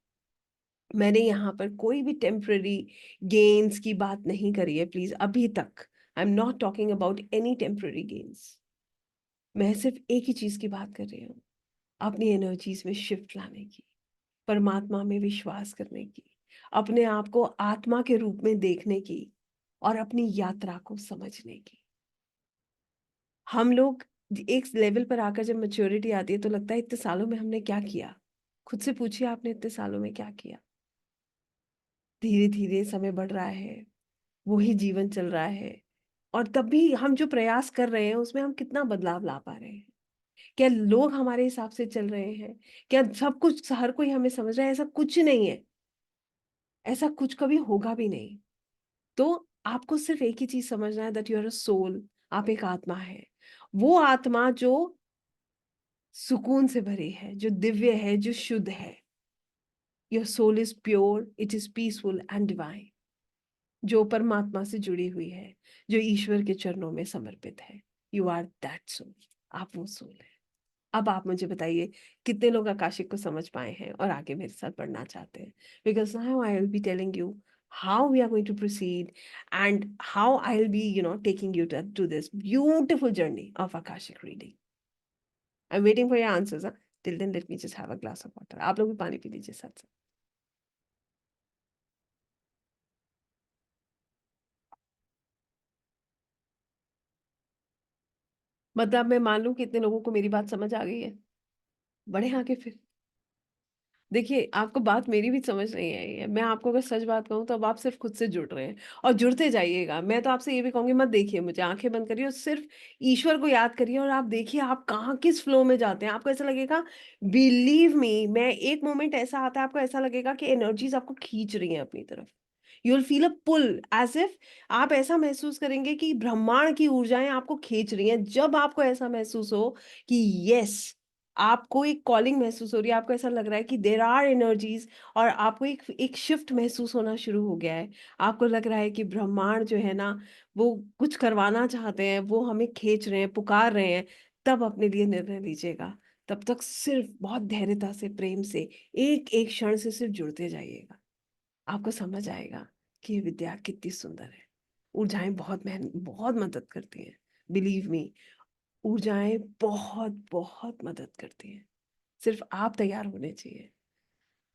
मैंने यहाँ पर कोई भी टेम्पररी गेन्स की बात नहीं करी है, प्लीज, अभी तक। I am not talking about any temporary gains. मैं सिर्फ एक ही चीज की बात कर रही हूँ, अपनी एनर्जीज में शिफ्ट लाने की, परमात्मा में विश्वास करने की, अपने आप को आत्मा के रूप में देखने की, और अपनी यात्रा को समझने की। हम लोग एक लेवल पर आकर जब मैच्योरिटी आती है, तो लगता है इतने सालों में हमने क्या किया। खुद से पूछिए, आपने इतने सालों में क्या किया? धीरे धीरे समय बढ़ रहा है, वही जीवन चल रहा है, और तब भी हम जो प्रयास कर रहे हैं उसमें हम कितना बदलाव ला पा रहे हैं? क्या लोग हमारे हिसाब से चल रहे हैं? क्या सब कुछ हर कोई हमें समझ रहा है? ऐसा कुछ नहीं है। ऐसा कुछ कभी होगा भी नहीं। तो आपको सिर्फ एक ही चीज़ समझना है that you are a soul. आप एक आत्मा है। वो आत्मा जो सुकून से भरी है, जो दिव्य है, जो शुद्ध है। Your soul is pure, it is peaceful and divine. जो परमात्मा से जुड़ी हुई है, जो ईश्वर के चरणों में समर्पित है। You are that soul. आप वो सोल हैं। अब आप मुझे बताइए कितने लोग आकाशिक को समझ पाए हैं और आगे मेरे साथ बढ़ना चाहते हैं? Because now I will be telling you how we are going to proceed and how I'll be, taking you to this beautiful journey of Akashic reading. I'm waiting for your answers. Huh? Till then, let me just have a glass of water. आप लोग भी पानी P लीजिए साथ साथ। मतलब मैं मान लूं कि इतने लोगों को मेरी बात समझ आ गई है। बढ़े आगे फिर। देखिए, आपको बात मेरी भी समझ नहीं आई है। मैं आपको अगर सच बात कहूँ तो अब आप सिर्फ़ खुद से जुड़ रहे हैं और जुड़ते जाइएगा। मैं तो आपसे ये भी कहूँगी मत देखिए मुझे, आँखें बंद करिए और सिर्फ़ ईश्वर को याद करिए और आप देखिए आप कहाँ किस फ़्लो में जाते हैं। आपको ऐसा लगेगा बिलीव मी मैं एक मोमेंट ऐसा आता है आपको ऐसा लगेगा कि एनर्जीज़ आपको खींच रही हैं अपनी तरफ। You will feel a pull as if आप ऐसा महसूस करेंगे कि ब्रह्मांड की ऊर्जाएँ आपको खींच रही हैं। जब आपको ऐसा महसूस हो कि येस आपको एक कॉलिंग महसूस हो रही है, आपको ऐसा लग रहा है कि देयर आर एनर्जीज़ और आपको एक शिफ्ट महसूस होना शुरू हो गया है। आपको लग रहा है कि ब्रह्मांड जो है ना, वो कुछ करवाना चाहते हैं, वो हमें खींच रहे हैं, पुकार रहे हैं, तब अपने लिए निर्णय लीजिएगा। तब तक सिर्फ़ बहुत धैर्यता से, प्रेम से, एक-एक क्षण से सिर्फ़ जुड़ते जाइएगा। आपको समझ आएगा कि ये विद्या कितनी सुंदर है। ऊर्जाएँ बहुत मदद करती हैं। बिलीव मी ऊर्जाएँ बहुत मदद करती हैं। सिर्फ़ आप तैयार होने चाहिए।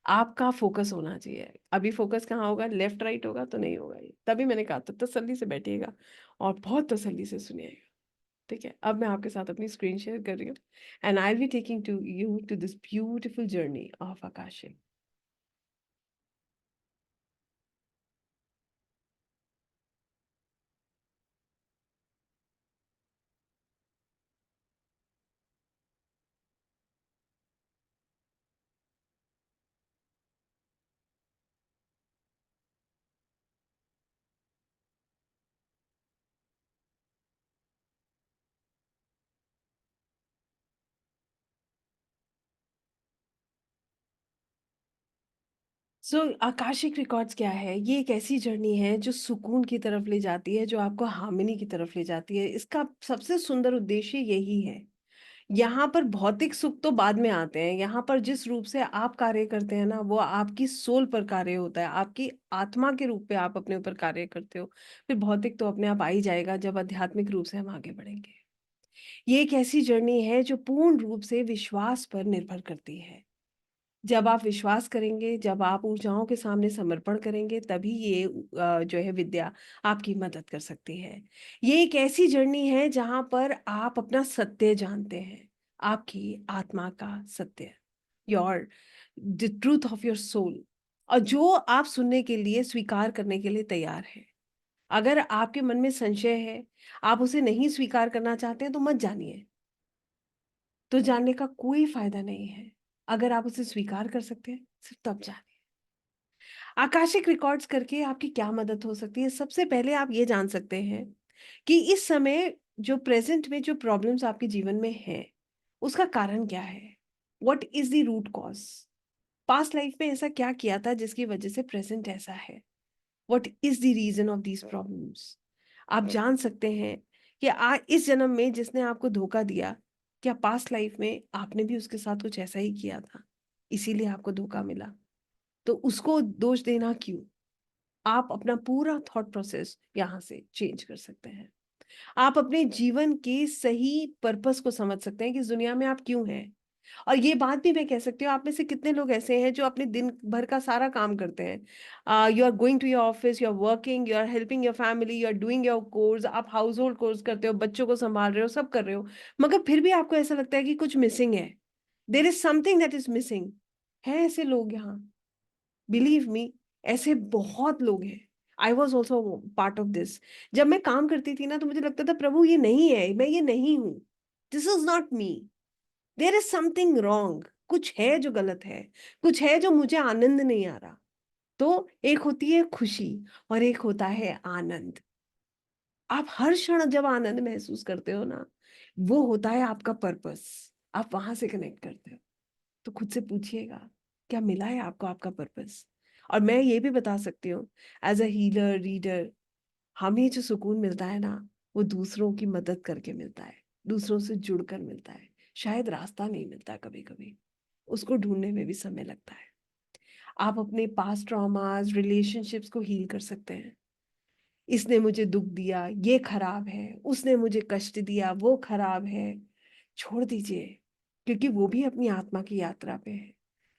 आपका फ़ोकस होना चाहिए। अभी फ़ोकस कहाँ होगा? लेफ्ट राइट होगा तो नहीं होगा ये। तभी मैंने कहा था तसल्ली से बैठिएगा और बहुत तसल्ली से सुनिएगा। ठीक है? अब मैं आपके साथ अपनी स्क्रीन शेयर कर रही हूँ and I will be taking to you to this beautiful journey of Akashic. So Akashic records क्या है? ये एक ऐसी जर्नी है जो सुकून की तरफ ले जाती है, जो आपको हार्मनी की तरफ ले जाती है। इसका सबसे सुंदर उद्देश्य यही है। यहाँ पर भौतिक सुख तो बाद में आते हैं, यहाँ पर जिस रूप से आप कार्य करते हैं ना, वो आपकी सोल पर कार्य होता है, आपकी आत्मा के रूप में आप अपने ऊपर कार्य करते हो। फिर भौतिक तो अपने आप आ ही जाएगा जब आध्यात्मिक रूप से हम आगे बढ़ेंगे। ये एक ऐसी जर्नी है जो पूर्ण रूप से विश्वास पर निर्भर करती है। जब आप विश्वास करेंगे, जब आप ऊर्जाओं के सामने समर्पण करेंगे, तभी ये जो है विद्या आपकी मदद कर सकती है। ये एक ऐसी जर्नी है जहाँ पर आप अपना सत्य जानते हैं, आपकी आत्मा का सत्य, your the truth of your soul और जो आप सुनने के लिए, स्वीकार करने के लिए तैयार हैं। अगर आपके मन में संशय है, आप उसे नहीं स्वीकार करना चाहते हैं, तो मत जानिए। तो जानने का कोई फ़ायदा नहीं है। अगर आप उसे स्वीकार कर सकते हैं, सिर्फ़ तब जानें। आकाशिक रिकॉर्ड्स करके आपकी क्या मदद हो सकती है? सबसे पहले आप ये जान सकते हैं कि इस समय जो प्रेज़ेंट में जो प्रॉब्लम्स आपके जीवन में हैं, उसका कारण क्या है? What is the root cause? Past life में ऐसा क्या किया था जिसकी वज़ह से प्रेज़ेंट ऐसा है? What is the reason of these problems? आप जान सकते हैं कि इस जन्म में जिसने आपको धोखा दिया, क्या पास्ट लाइफ़ में आपने भी उसके साथ कुछ ऐसा ही किया था? इसीलिए आपको धोखा मिला। तो उसको दोष देना क्यों? आप अपना पूरा थॉट प्रोसेस यहाँ से चेंज कर सकते हैं। आप अपने जीवन के सही पर्पस को समझ सकते हैं कि इस दुनिया में आप क्यों हैं। और ये बात भी मैं कह सकती हूँ आप में से कितने लोग ऐसे हैं जो अपने दिन भर का सारा काम करते हैं। You are going to your office, you are working, you are helping your family, you are doing your course, आप हाउस होल्ड कोर्स करते हो, बच्चों को संभाल रहे हो, सब कर रहे हो, मगर फिर भी आपको ऐसा लगता है कि कुछ मिसिंग है। There is something that is missing. है ऐसे लोग यहाँ, बिलीव मी, ऐसे बहुत लोग हैं। I was also part of this. जब मैं काम करती थी ना तो मुझे लगता था प्रभु ये नहीं है, मैं ये नहीं हूं, this is not me, there is something wrong, कुछ है जो गलत है, कुछ है जो मुझे आनंद नहीं आ रहा। तो एक होती है खुशी और एक होता है आनंद। आप हर क्षण जब आनंद महसूस करते हो ना, वो होता है आपका पर्पस, आप वहां से कनेक्ट करते हो। तो खुद से पूछिएगा, क्या मिला है आपको आपका पर्पस? और मैं ये भी बता सकती हूँ, एज अ हीलर रीडर, हमें जो सुकून मिलता है ना, वो दूसरों की मदद करके मिलता है, दूसरों से जुड़कर मिलता है। शायद रास्ता नहीं मिलता, कभी कभी उसको ढूंढने में भी समय लगता है। आप अपने पास्ट ट्रॉमास, रिलेशनशिप्स को हील कर सकते हैं। इसने मुझे दुख दिया, ये खराब है, उसने मुझे कष्ट दिया, वो खराब है, छोड़ दीजिए, क्योंकि वो भी अपनी आत्मा की यात्रा पे है।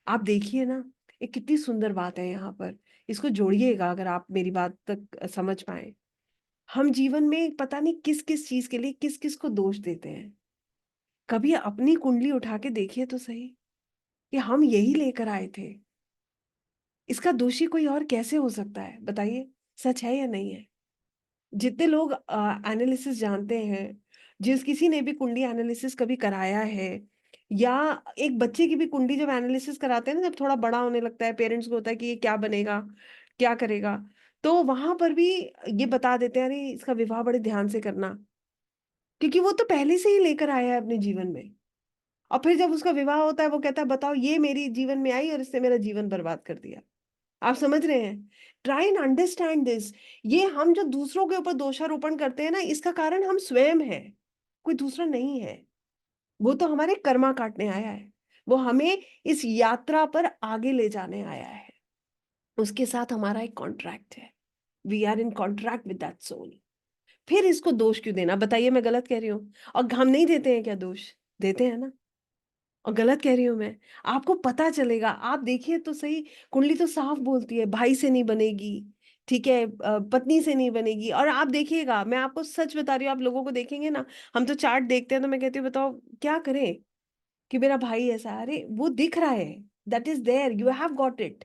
आप देखिए ना, एक कितनी सुंदर बात है यहाँ पर, इसको जोड़िएगा अगर आप मेरी बात तक समझ पाए। हम जीवन में पता नहीं किस किस चीज के लिए किस किस को दोष देते हैं। कभी अपनी कुंडली उठा के देखिए तो सही, कि हम यही लेकर आए थे। इसका दोषी कोई और कैसे हो सकता है, बताइए, सच है या नहीं है? जितने लोग एनालिसिस जानते हैं, जिस किसी ने भी कुंडली एनालिसिस कभी कराया है, या एक बच्चे की भी कुंडली जब एनालिसिस कराते हैं ना, जब थोड़ा बड़ा होने लगता है, पेरेंट्स को होता है कि ये क्या बनेगा, क्या करेगा, तो वहां पर भी ये बता देते हैं, अरे इसका विवाह बड़े ध्यान से करना, क्योंकि वो तो पहले से ही लेकर आया है अपने जीवन में। और फिर जब उसका विवाह होता है, वो कहता है बताओ ये मेरी जीवन में आई और इसने मेरा जीवन बर्बाद कर दिया। आप समझ रहे हैं? Try and understand this. ये हम जो दूसरों के ऊपर दोषारोपण करते हैं ना, इसका कारण हम स्वयं हैं, कोई दूसरा नहीं है। वो तो हमारे कर्मा काटने आया है, वो हमें इस यात्रा पर आगे ले जाने आया है। उसके साथ हमारा एक कॉन्ट्रैक्ट है, we are in contract with that soul. फिर इसको दोष क्यों देना, बताइए, मैं गलत कह रही हूँ? और हम नहीं देते हैं क्या दोष? देते हैं ना। और गलत कह रही हूं मैं? आपको पता चलेगा, आप देखिए तो सही, कुंडली तो साफ बोलती है भाई से नहीं बनेगी, ठीक है, पत्नी से नहीं बनेगी। और आप देखिएगा, मैं आपको सच बता रही हूँ, आप लोगों को देखेंगे ना, हम तो चार्ट देखते हैं तो मैं कहती हूँ बताओ क्या करें कि मेरा भाई ऐसा है? अरे वो दिख रहा है, that is there, you have got it.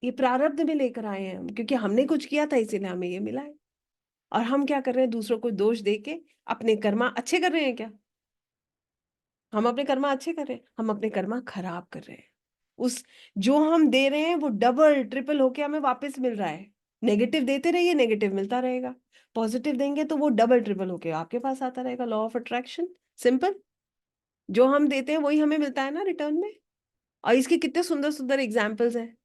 ये प्रारब्ध में लेकर आए हैं हम, क्योंकि हमने कुछ किया था इसीलिए हमें ये मिला है। और हम क्या कर रहे हैं, दूसरों को दोष दे के अपने कर्मा अच्छे कर रहे हैं क्या? हम अपने कर्मा अच्छे कर रहे हैं? हम अपने कर्मा खराब कर रहे हैं। उस जो हम दे रहे हैं वो डबल ट्रिपल होके हमें वापस मिल रहा है। नेगेटिव देते रहिए, नेगेटिव मिलता रहेगा। पॉजिटिव देंगे तो वो डबल ट्रिपल होके आपके पास आता रहेगा। Law of attraction, simple. जो हम देते हैं वही हमें मिलता है ना रिटर्न में। और इसके कितने सुंदर सुंदर एग्जाम्पल्स हैं।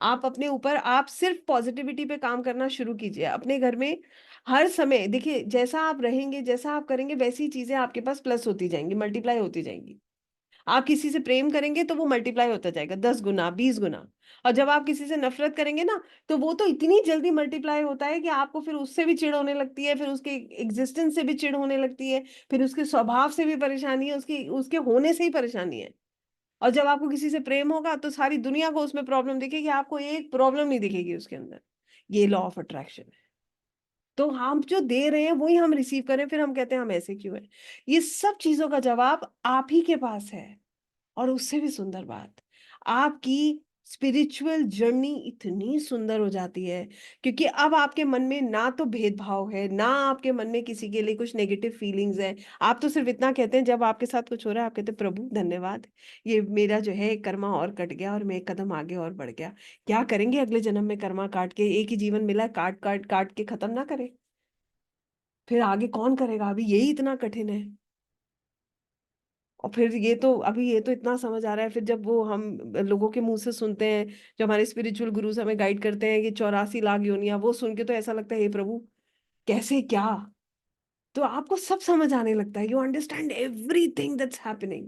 आप अपने ऊपर, आप सिर्फ पॉजिटिविटी पे काम करना शुरू कीजिए अपने घर में। हर समय देखिए, जैसा आप रहेंगे, जैसा आप करेंगे, वैसी चीजें आपके पास प्लस होती जाएंगी, मल्टीप्लाई होती जाएंगी। आप किसी से प्रेम करेंगे तो वो मल्टीप्लाई होता जाएगा 10 गुना, 20 गुना। और जब आप किसी से नफरत करेंगे ना, तो वो तो इतनी जल्दी मल्टीप्लाई होता है कि आपको फिर उससे भी चिढ़ होने लगती है, फिर उसके एग्जिस्टेंस से भी चिढ़ होने लगती है, फिर उसके स्वभाव से भी परेशानी है, उसकी उसके होने से ही परेशानी है। और जब आपको किसी से प्रेम होगा तो सारी दुनिया को उसमें प्रॉब्लम दिखेगी, आपको एक प्रॉब्लम नहीं दिखेगी उसके अंदर। ये लॉ ऑफ अट्रैक्शन है। तो हम जो दे रहे हैं वही हम रिसीव करें, फिर हम कहते हैं हम ऐसे क्यों हैं। ये सब चीजों का जवाब आप ही के पास है। और उससे भी सुंदर बात, आपकी स्पिरिचुअल जर्नी इतनी सुंदर हो जाती है, क्योंकि अब आपके मन में ना तो भेदभाव है, ना आपके मन में किसी के लिए कुछ नेगेटिव फीलिंग्स है। आप तो सिर्फ इतना कहते हैं, जब आपके साथ कुछ हो रहा है आप कहते हैं प्रभु धन्यवाद, ये मेरा जो है कर्मा और कट गया और मैं एक कदम आगे और बढ़ गया। क्या करेंगे अगले जन्म में कर्मा काट के? एक ही जीवन मिला है, काट काट काट के खत्म ना करें? फिर आगे कौन करेगा? अभी यही इतना कठिन है। और फिर ये तो इतना समझ आ रहा है, फिर जब वो हम लोगों के मुंह से सुनते हैं, जो हमारे स्पिरिचुअल गुरुज हमें गाइड करते हैं कि 84 लाख योनियां, वो सुन के तो ऐसा लगता है हे प्रभु, कैसे क्या? तो आपको सब समझ आने लगता है, you understand everything that's happening.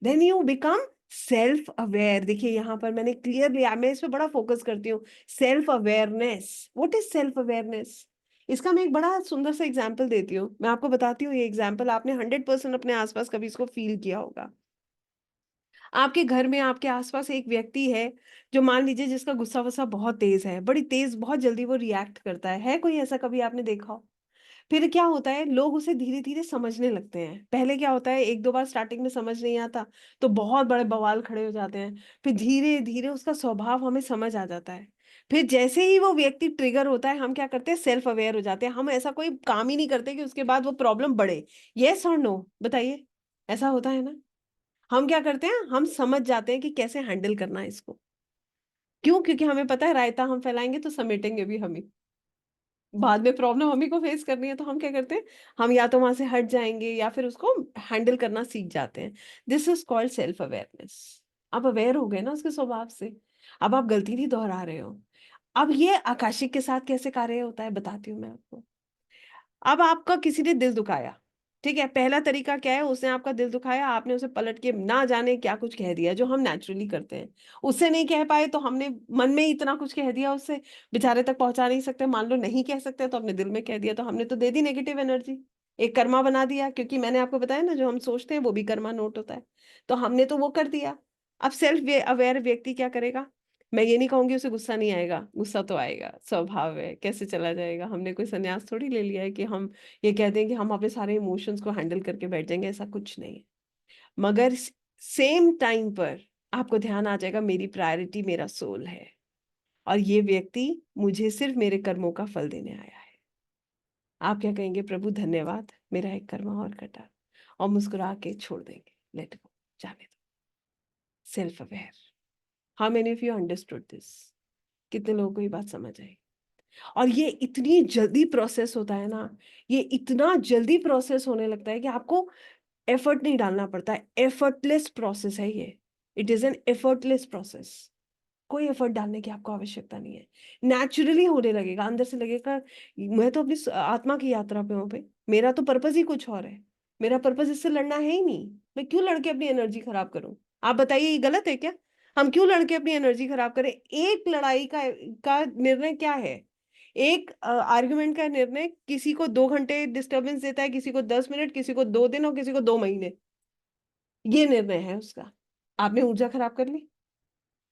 Then you become self aware. देखिए यहाँ पर मैंने क्लियरली, मैं इस पे बड़ा फोकस करती हूँ, self awareness. What is self awareness? इसका मैं एक बड़ा सुंदर सा एग्जाम्पल देती हूँ, मैं आपको बताती हूँ। ये एग्जाम्पल आपने 100% अपने आसपास कभी इसको फील किया होगा। आपके घर में आपके आसपास एक व्यक्ति है, जो मान लीजिए जिसका गुस्सा वुस्सा बहुत तेज है, बड़ी तेज, बहुत जल्दी वो रिएक्ट करता है कोई ऐसा कभी आपने देखा हो? फिर क्या होता है, लोग उसे धीरे धीरे समझने लगते हैं। पहले क्या होता है, एक दो बार स्टार्टिंग में समझ नहीं आता तो बहुत बड़े बवाल खड़े हो जाते हैं। फिर धीरे धीरे उसका स्वभाव हमें समझ आ जाता है। फिर जैसे ही वो व्यक्ति ट्रिगर होता है, हम क्या करते हैं, सेल्फ अवेयर हो जाते हैं, हम ऐसा कोई काम ही नहीं करते कि उसके बाद वो प्रॉब्लम बढ़े। यस और नो बताइए, ऐसा होता है ना? हम क्या करते हैं, हम समझ जाते हैं कि कैसे हैंडल करना है इसको। क्यों? क्योंकि हमें पता है रायता हम फैलाएंगे तो समेटेंगे भी हम ही, बाद में प्रॉब्लम हम ही को फेस करनी है। तो हम क्या करते हैं, हम या तो वहां से हट जाएंगे या फिर उसको हैंडल करना सीख जाते हैं। This is called self awareness. आप अवेयर हो गए ना उसके स्वभाव से, अब आप गलती नहीं दोहरा रहे हो। अब ये आकाशिक के साथ कैसे कार्य होता है बताती हूँ मैं आपको। अब आपका किसी ने दिल दुखाया, ठीक है, पहला तरीका क्या है, उसने आपका दिल दुखाया, आपने उसे पलट के ना जाने क्या कुछ कह दिया, जो हम नेचुरली करते हैं। उससे नहीं कह पाए तो हमने मन में ही इतना कुछ कह दिया, उससे बेचारे तक पहुंचा नहीं सकते, मान लो नहीं कह सकते तो अपने दिल में कह दिया, तो हमने तो दे दी नेगेटिव एनर्जी, एक कर्मा बना दिया। क्योंकि मैंने आपको बताया ना, जो हम सोचते हैं वो भी कर्मा नोट होता है, तो हमने तो वो कर दिया। अब सेल्फ अवेयर व्यक्ति क्या करेगा, मैं ये नहीं कहूंगी उसे गुस्सा नहीं आएगा, गुस्सा तो आएगा, स्वभाव है, कैसे चला जाएगा। हमने कोई संन्यास थोड़ी ले लिया है कि हम ये कहते हैं कि हम अपने सारे इमोशंस को हैंडल करके बैठ जाएंगे, ऐसा कुछ नहीं है। मगर सेम टाइम पर आपको ध्यान आ जाएगा, मेरी प्रायोरिटी मेरा सोल है, और ये व्यक्ति मुझे सिर्फ मेरे कर्मों का फल देने आया है। आप क्या कहेंगे, प्रभु धन्यवाद, मेरा एक कर्म और कटा, और मुस्कुरा के छोड़ देंगे, लेट गो, जाने दो। Self aware. How many of you understood this? कितने लोगों को ये बात समझ आई? और ये इतनी जल्दी प्रोसेस होता है ना, ये इतना जल्दी प्रोसेस होने लगता है कि आपको एफर्ट नहीं डालना पड़ता है। एफर्टलेस प्रोसेस है ये, it is an effortless process. कोई एफर्ट डालने की आपको आवश्यकता नहीं है, नेचुरली होने लगेगा, अंदर से लगेगा मैं तो अपनी आत्मा की यात्रा पे हूँ, पे मेरा तो पर्पस ही कुछ और है, मेरा पर्पस इससे लड़ना है ही नहीं, मैं क्यों लड़के अपनी एनर्जी खराब करूं? आप बताइए, ये गलत है क्या? हम क्यों लड़के अपनी एनर्जी खराब करें? एक लड़ाई का निर्णय क्या है? एक आर्गुमेंट का निर्णय किसी को 2 घंटे डिस्टरबेंस देता है, किसी को 10 मिनट, किसी को 2 दिन, और किसी को 2 महीने। ये निर्णय है उसका। आपने ऊर्जा खराब कर ली।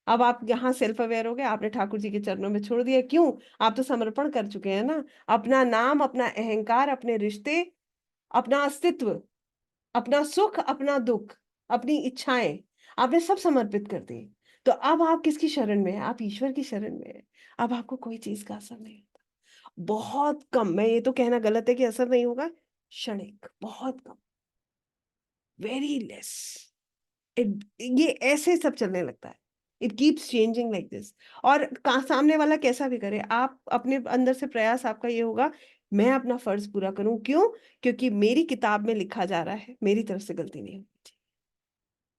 अब आप यहाँ सेल्फ अवेयर हो गए, आपने ठाकुर जी के चरणों में छोड़ दिया। क्यों? आप तो समर्पण कर चुके हैं ना, अपना नाम, अपना अहंकार, अपने रिश्ते, अपना अस्तित्व, अपना सुख, अपना दुख, अपनी इच्छाएं, आपने सब समर्पित कर दी। तो अब आप किसकी शरण में हैं? आप ईश्वर की शरण में हैं। अब आपको कोई चीज का असर नहीं होता, बहुत कम। मैं ये तो कहना गलत है कि असर नहीं होगा, क्षणिक, बहुत कम, वेरी लेस। ये ऐसे सब चलने लगता है, it keeps changing like this. और सामने वाला कैसा भी करे, आप अपने अंदर से प्रयास आपका ये होगा, मैं अपना फर्ज पूरा करूं। क्यों? क्योंकि मेरी किताब में लिखा जा रहा है, मेरी तरफ से गलती नहीं होनी चाहिए।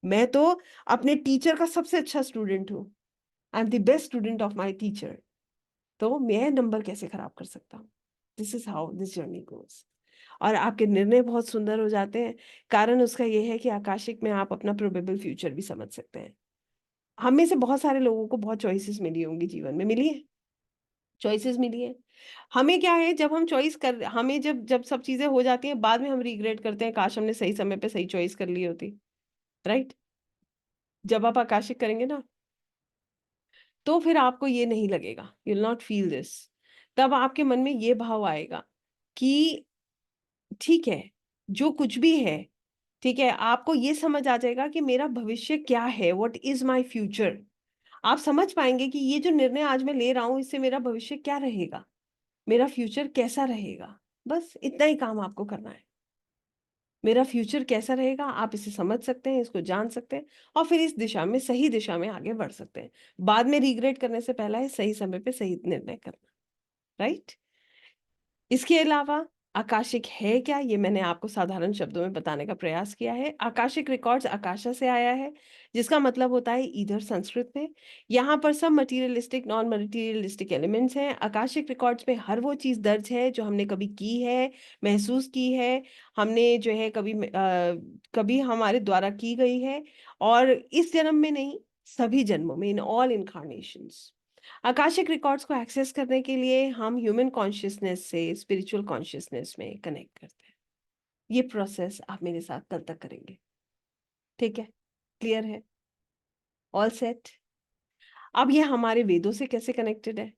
मैं तो अपने टीचर का सबसे अच्छा स्टूडेंट हूँ, I am the best student of my teacher, तो मैं नंबर कैसे खराब कर सकता हूँ? This is how this journey goes. और आपके निर्णय बहुत सुंदर हो जाते हैं। कारण उसका यह है कि आकाशिक में आप अपना प्रोबेबल फ्यूचर भी समझ सकते हैं। हम में से बहुत सारे लोगों को बहुत चॉइसेस मिली होंगी, जीवन में मिली है, चॉइसेस मिली है। हमें क्या है, जब हम चॉइस कर, हमें जब जब सब चीजें हो जाती हैं, बाद में हम रिग्रेट करते हैं, काश हमने सही समय पे सही चॉइस कर ली होती। राइट? जब आप आकाशिक करेंगे ना, तो फिर आपको ये नहीं लगेगा, you will not feel this. तब आपके मन में ये भाव आएगा कि ठीक है, जो कुछ भी है, ठीक है, आपको ये समझ आ जाएगा कि मेरा भविष्य क्या है, व्हाट इज माय फ्यूचर। आप समझ पाएंगे कि ये जो निर्णय आज मैं ले रहा हूं, इससे मेरा भविष्य क्या रहेगा, मेरा फ्यूचर कैसा रहेगा। बस इतना ही काम आपको करना है। मेरा फ्यूचर कैसा रहेगा, आप इसे समझ सकते हैं, इसको जान सकते हैं, और फिर इस दिशा में, सही दिशा में आगे बढ़ सकते हैं। बाद में रिग्रेट करने से पहला है सही समय पे सही निर्णय करना। राइट? इसके अलावा आकाशिक है क्या, ये मैंने आपको साधारण शब्दों में बताने का प्रयास किया है। आकाशिक रिकॉर्ड्स आकाशा से आया है, जिसका मतलब होता है इधर संस्कृत में। यहाँ पर सब मटेरियलिस्टिक, नॉन मटेरियलिस्टिक एलिमेंट्स हैं। आकाशिक रिकॉर्ड्स में हर वो चीज़ दर्ज है जो हमने कभी की है, महसूस की है, हमने जो है कभी कभी हमारे द्वारा की गई है, और इस जन्म में नहीं, सभी जन्मों में, in all incarnations. Akashic records को एक्सेस करने के लिए हम ह्यूमन कॉन्शियसनेस से स्पिरिचुअल कॉन्शियसनेस में कनेक्ट करते हैं। ये प्रोसेस आप मेरे साथ कल तक करेंगे, ठीक है? क्लियर है? All set? अब ये हमारे वेदों से कैसे कनेक्टेड है?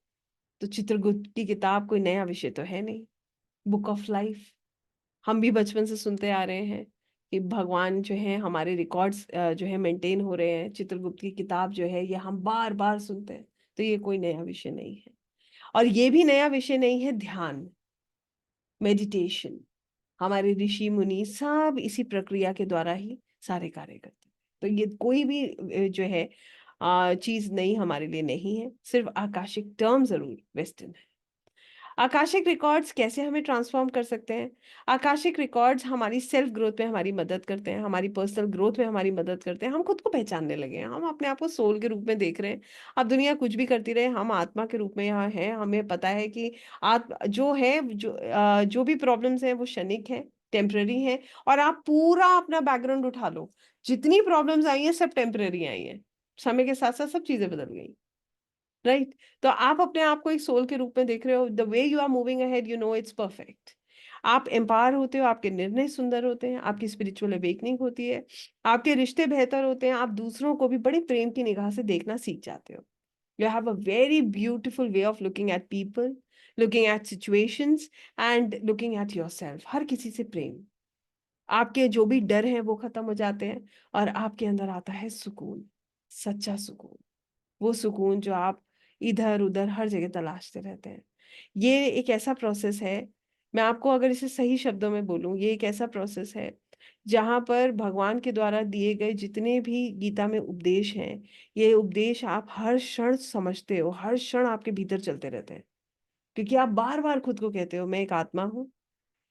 तो चित्रगुप्त की किताब कोई नया विषय तो है नहीं, बुक ऑफ लाइफ। हम भी बचपन से सुनते आ रहे हैं कि भगवान जो है, हमारे रिकॉर्ड्स जो है मेंटेन हो रहे हैं। चित्रगुप्त की किताब जो है, ये हम बार बार सुनते हैं, तो ये कोई नया विषय नहीं है। और ये भी नया विषय नहीं है ध्यान, मेडिटेशन। हमारे ऋषि मुनि सब इसी प्रक्रिया के द्वारा ही सारे कार्य करते हैं। तो ये कोई भी जो है चीज नहीं, हमारे लिए नहीं है, सिर्फ आकाशिक टर्म जरूर वेस्टर्न है। आकाशिक रिकॉर्ड्स कैसे हमें ट्रांसफॉर्म कर सकते हैं? आकाशिक रिकॉर्ड्स हमारी सेल्फ ग्रोथ में हमारी मदद करते हैं, हमारी पर्सनल ग्रोथ में हमारी मदद करते हैं। हम खुद को पहचानने लगे हैं, हम अपने आप को सोल के रूप में देख रहे हैं। अब दुनिया कुछ भी करती रहे, हम आत्मा के रूप में यहाँ हैं। हमें पता है कि आत्मा जो है, जो भी प्रॉब्लम्स हैं वो क्षणिक है, टेम्पररी है। और आप पूरा अपना बैकग्राउंड उठा लो, जितनी प्रॉब्लम्स आई हैं सब टेम्पररी आई हैं, समय के साथ साथ सब चीजें बदल गई। राइट? तो आप अपने आप को एक सोल के रूप में देख रहे हो, the way you are moving ahead, you know it's perfect. आप एम्पावर होते हो, आपके निर्णय सुंदर होते हैं, आपकी स्पिरिचुअल अवेकनिंग होती है, आपके रिश्ते बेहतर होते हैं, आप दूसरों को भी बड़े प्रेम की निगाह से देखना सीख जाते हो। You have a very beautiful way of looking at people, looking at situations and looking at yourself. हर किसी से प्रेम, आपके जो भी डर हैं वो खत्म हो जाते हैं, और आपके अंदर आता है सुकून, सच्चा सुकून। वो सुकून जो आप इधर उधर हर जगह तलाशते रहते हैं। ये एक ऐसा प्रोसेस है, मैं आपको अगर इसे सही शब्दों में बोलूं, ये एक ऐसा प्रोसेस है जहां पर भगवान के द्वारा दिए गए जितने भी गीता में उपदेश हैं, ये उपदेश आप हर क्षण समझते हो, हर क्षण आपके भीतर चलते रहते हैं। क्योंकि आप बार बार खुद को कहते हो, मैं एक आत्मा हूँ,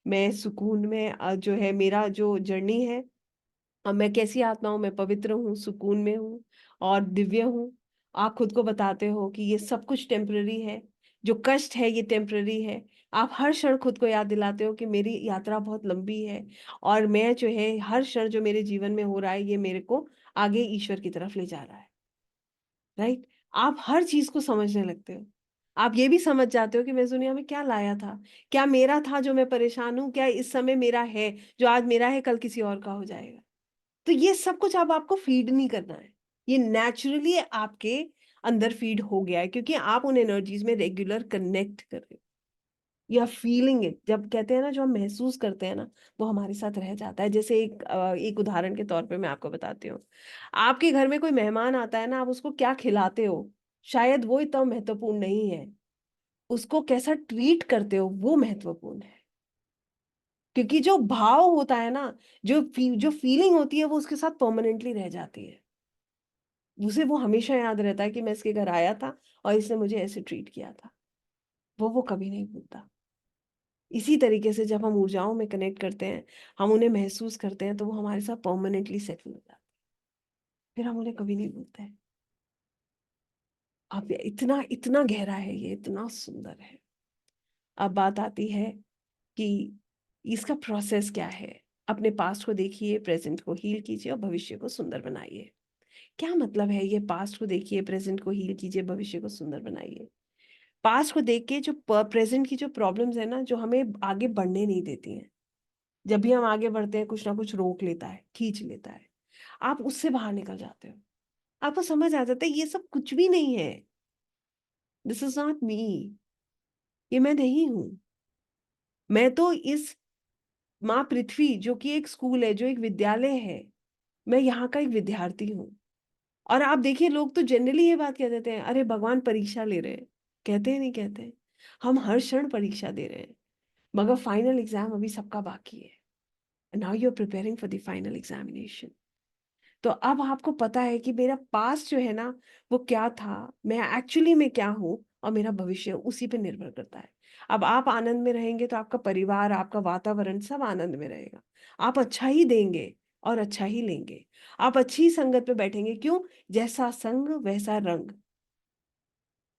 मैं सुकून में जो है मेरा जो जर्नी है, अब मैं कैसी आत्मा हूँ, मैं पवित्र हूँ, सुकून में हूँ और दिव्य हूँ। आप खुद को बताते हो कि ये सब कुछ टेम्पररी है, जो कष्ट है ये टेम्पररी है। आप हर क्षण खुद को याद दिलाते हो कि मेरी यात्रा बहुत लंबी है, और मैं जो है हर क्षण जो मेरे जीवन में हो रहा है ये मेरे को आगे ईश्वर की तरफ ले जा रहा है। राइट? आप हर चीज को समझने लगते हो। आप ये भी समझ जाते हो कि मैं इस दुनिया में क्या लाया था, क्या मेरा था जो मैं परेशान हूँ, क्या इस समय मेरा है, जो आज मेरा है कल किसी और का हो जाएगा। तो ये सब कुछ अब आपको फीड नहीं करना है, ये नेचुरली आपके अंदर फीड हो गया है, क्योंकि आप उन एनर्जीज में रेगुलर कनेक्ट कर रहे हो। You are feeling it. जब कहते हैं ना, जो हम महसूस करते हैं ना, वो हमारे साथ रह जाता है। जैसे एक उदाहरण के तौर पे मैं आपको बताती हूँ। आपके घर में कोई मेहमान आता है ना, आप उसको क्या खिलाते हो शायद वो इतना महत्वपूर्ण नहीं है, उसको कैसा ट्रीट करते हो वो महत्वपूर्ण है। क्योंकि जो भाव होता है ना, जो फीलिंग होती है वो उसके साथ परमानेंटली रह जाती है। उसे वो हमेशा याद रहता है कि मैं इसके घर आया था और इसने मुझे ऐसे ट्रीट किया था। वो कभी नहीं भूलता। इसी तरीके से जब हम ऊर्जाओं में कनेक्ट करते हैं, हम उन्हें महसूस करते हैं, तो वो हमारे साथ परमानेंटली सेटल हो जाते हैं, फिर हम उन्हें कभी नहीं भूलते हैं। अब इतना इतना गहरा है ये, इतना सुंदर है। अब बात आती है कि इसका प्रोसेस क्या है। अपने पास्ट को देखिए, प्रेजेंट को हील कीजिए और भविष्य को सुंदर बनाइए। क्या मतलब है ये, पास्ट को देखिए, प्रेजेंट को हील कीजिए, भविष्य को सुंदर बनाइए? पास्ट को देख के जो प्रेजेंट की जो प्रॉब्लम्स है ना, जो हमें आगे बढ़ने नहीं देती हैं, जब भी हम आगे बढ़ते हैं कुछ ना कुछ रोक लेता है, खींच लेता है, आप उससे बाहर निकल जाते हो। आपको समझ आ जाता है ये सब कुछ भी नहीं है, दिस इज नॉट मी, ये मैं नहीं हूं। मैं तो इस माँ पृथ्वी, जो कि एक स्कूल है, जो एक विद्यालय है, मैं यहाँ का एक विद्यार्थी हूँ। और आप देखिए, लोग तो जनरली ये बात कह देते हैं, अरे भगवान परीक्षा ले रहे हैं। कहते हैं नहीं कहते हैं? हम हर क्षण परीक्षा दे रहे हैं, मगर फाइनल एग्जाम अभी सबका बाकी है। Now you are preparing for the final examination. तो अब आपको पता है कि मेरा पास्ट जो है ना, वो क्या था, मैं एक्चुअली में क्या हूँ, और मेरा भविष्य उसी पे निर्भर करता है। अब आप आनंद में रहेंगे तो आपका परिवार, आपका वातावरण सब आनंद में रहेगा। आप अच्छा ही देंगे और अच्छा ही लेंगे। आप अच्छी संगत पे बैठेंगे, क्यों? जैसा संग वैसा रंग।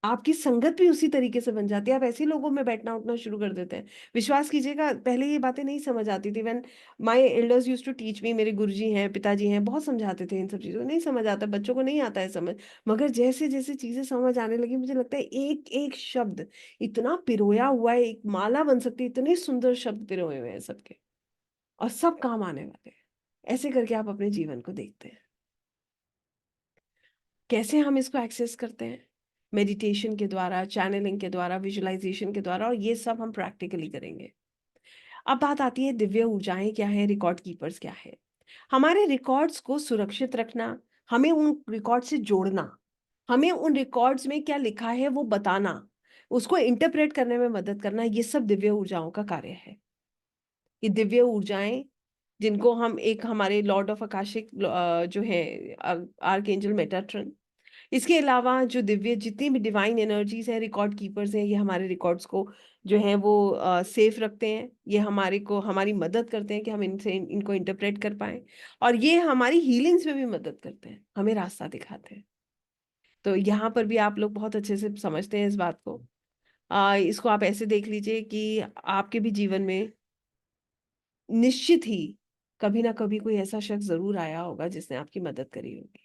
आपकी संगत भी उसी तरीके से बन जाती है, आप ऐसे लोगों में बैठना उठना शुरू कर देते हैं। विश्वास कीजिएगा, पहले ये बातें नहीं समझ आती थी। When my elders used to teach me, मेरे गुरुजी हैं, पिताजी हैं, बहुत समझाते थे, इन सब चीज़ों को नहीं समझ आता, बच्चों को नहीं आता है समझ। मगर जैसे जैसे चीज़ें समझ आने लगी, मुझे लगता है एक एक शब्द इतना पिरोया हुआ है, एक माला बन सकती है, इतने सुंदर शब्द पिरोए हुए हैं सबके, और सब काम आने वाले हैं। ऐसे करके आप अपने जीवन को देखते हैं। कैसे हम इसको एक्सेस करते हैं? मेडिटेशन के द्वारा, चैनलिंग के द्वारा, विजुअलाइजेशन के द्वारा, और ये सब हम प्रैक्टिकली करेंगे। अब बात आती है दिव्य ऊर्जाएं क्या है, रिकॉर्ड कीपर्स क्या है। हमारे रिकॉर्ड्स को सुरक्षित रखना, हमें उन रिकॉर्ड से जोड़ना, हमें उन रिकॉर्ड्स में क्या लिखा है वो बताना, उसको इंटरप्रेट करने में मदद करना, ये सब दिव्य ऊर्जाओं का कार्य है। ये दिव्य ऊर्जाएं जिनको हम एक हमारे लॉर्ड ऑफ आकाशिक जो है आर्कएंजल मेटाट्रॉन, इसके अलावा जो दिव्य जितनी भी डिवाइन एनर्जीज है, रिकॉर्ड कीपर्स हैं, ये हमारे रिकॉर्ड्स को जो है वो सेफ रखते हैं। ये हमारे को हमारी मदद करते हैं कि हम इनसे इनको इंटरप्रेट कर पाए, और ये हमारी हीलिंग्स में भी मदद करते हैं, हमें रास्ता दिखाते हैं। तो यहाँ पर भी आप लोग बहुत अच्छे से समझते हैं इस बात को। इसको आप ऐसे देख लीजिए कि आपके भी जीवन में निश्चित ही कभी ना कभी कोई ऐसा शख्स जरूर आया होगा जिसने आपकी मदद करी होगी।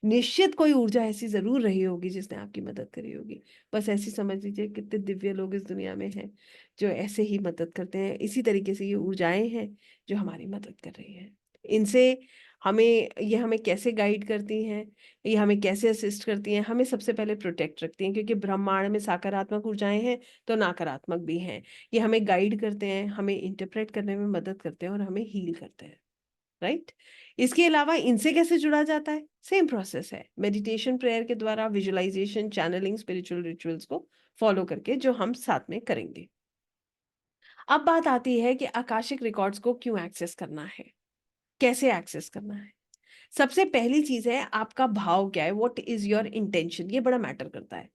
निश्चित कोई ऊर्जा ऐसी जरूर रही होगी जिसने आपकी मदद करी होगी। बस ऐसी समझ लीजिए कितने दिव्य लोग इस दुनिया में हैं जो ऐसे ही मदद करते हैं। इसी तरीके से ये ऊर्जाएं हैं जो हमारी मदद कर रही हैं। इनसे हमें ये हमें कैसे गाइड करती हैं, ये हमें कैसे असिस्ट करती हैं, हमें सबसे पहले प्रोटेक्ट रखती हैं, क्योंकि ब्रह्मांड में सकारात्मक ऊर्जाएं हैं तो नकारात्मक भी हैं। ये हमें गाइड करते हैं, हमें इंटरप्रेट करने में मदद करते हैं और हमें हील करते हैं। राइट। इसके अलावा इनसे कैसे जुड़ा जाता है? सेम प्रोसेस है, मेडिटेशन प्रेयर के द्वारा, विजुअलाइजेशन, चैनलिंग, स्पिरिचुअल रिचुअल्स को फॉलो करके, जो हम साथ में करेंगे। अब बात आती है कि आकाशिक रिकॉर्ड्स को क्यों एक्सेस करना है, कैसे एक्सेस करना है। सबसे पहली चीज है आपका भाव क्या है, व्हाट इज योर इंटेंशन, ये बड़ा मैटर करता है।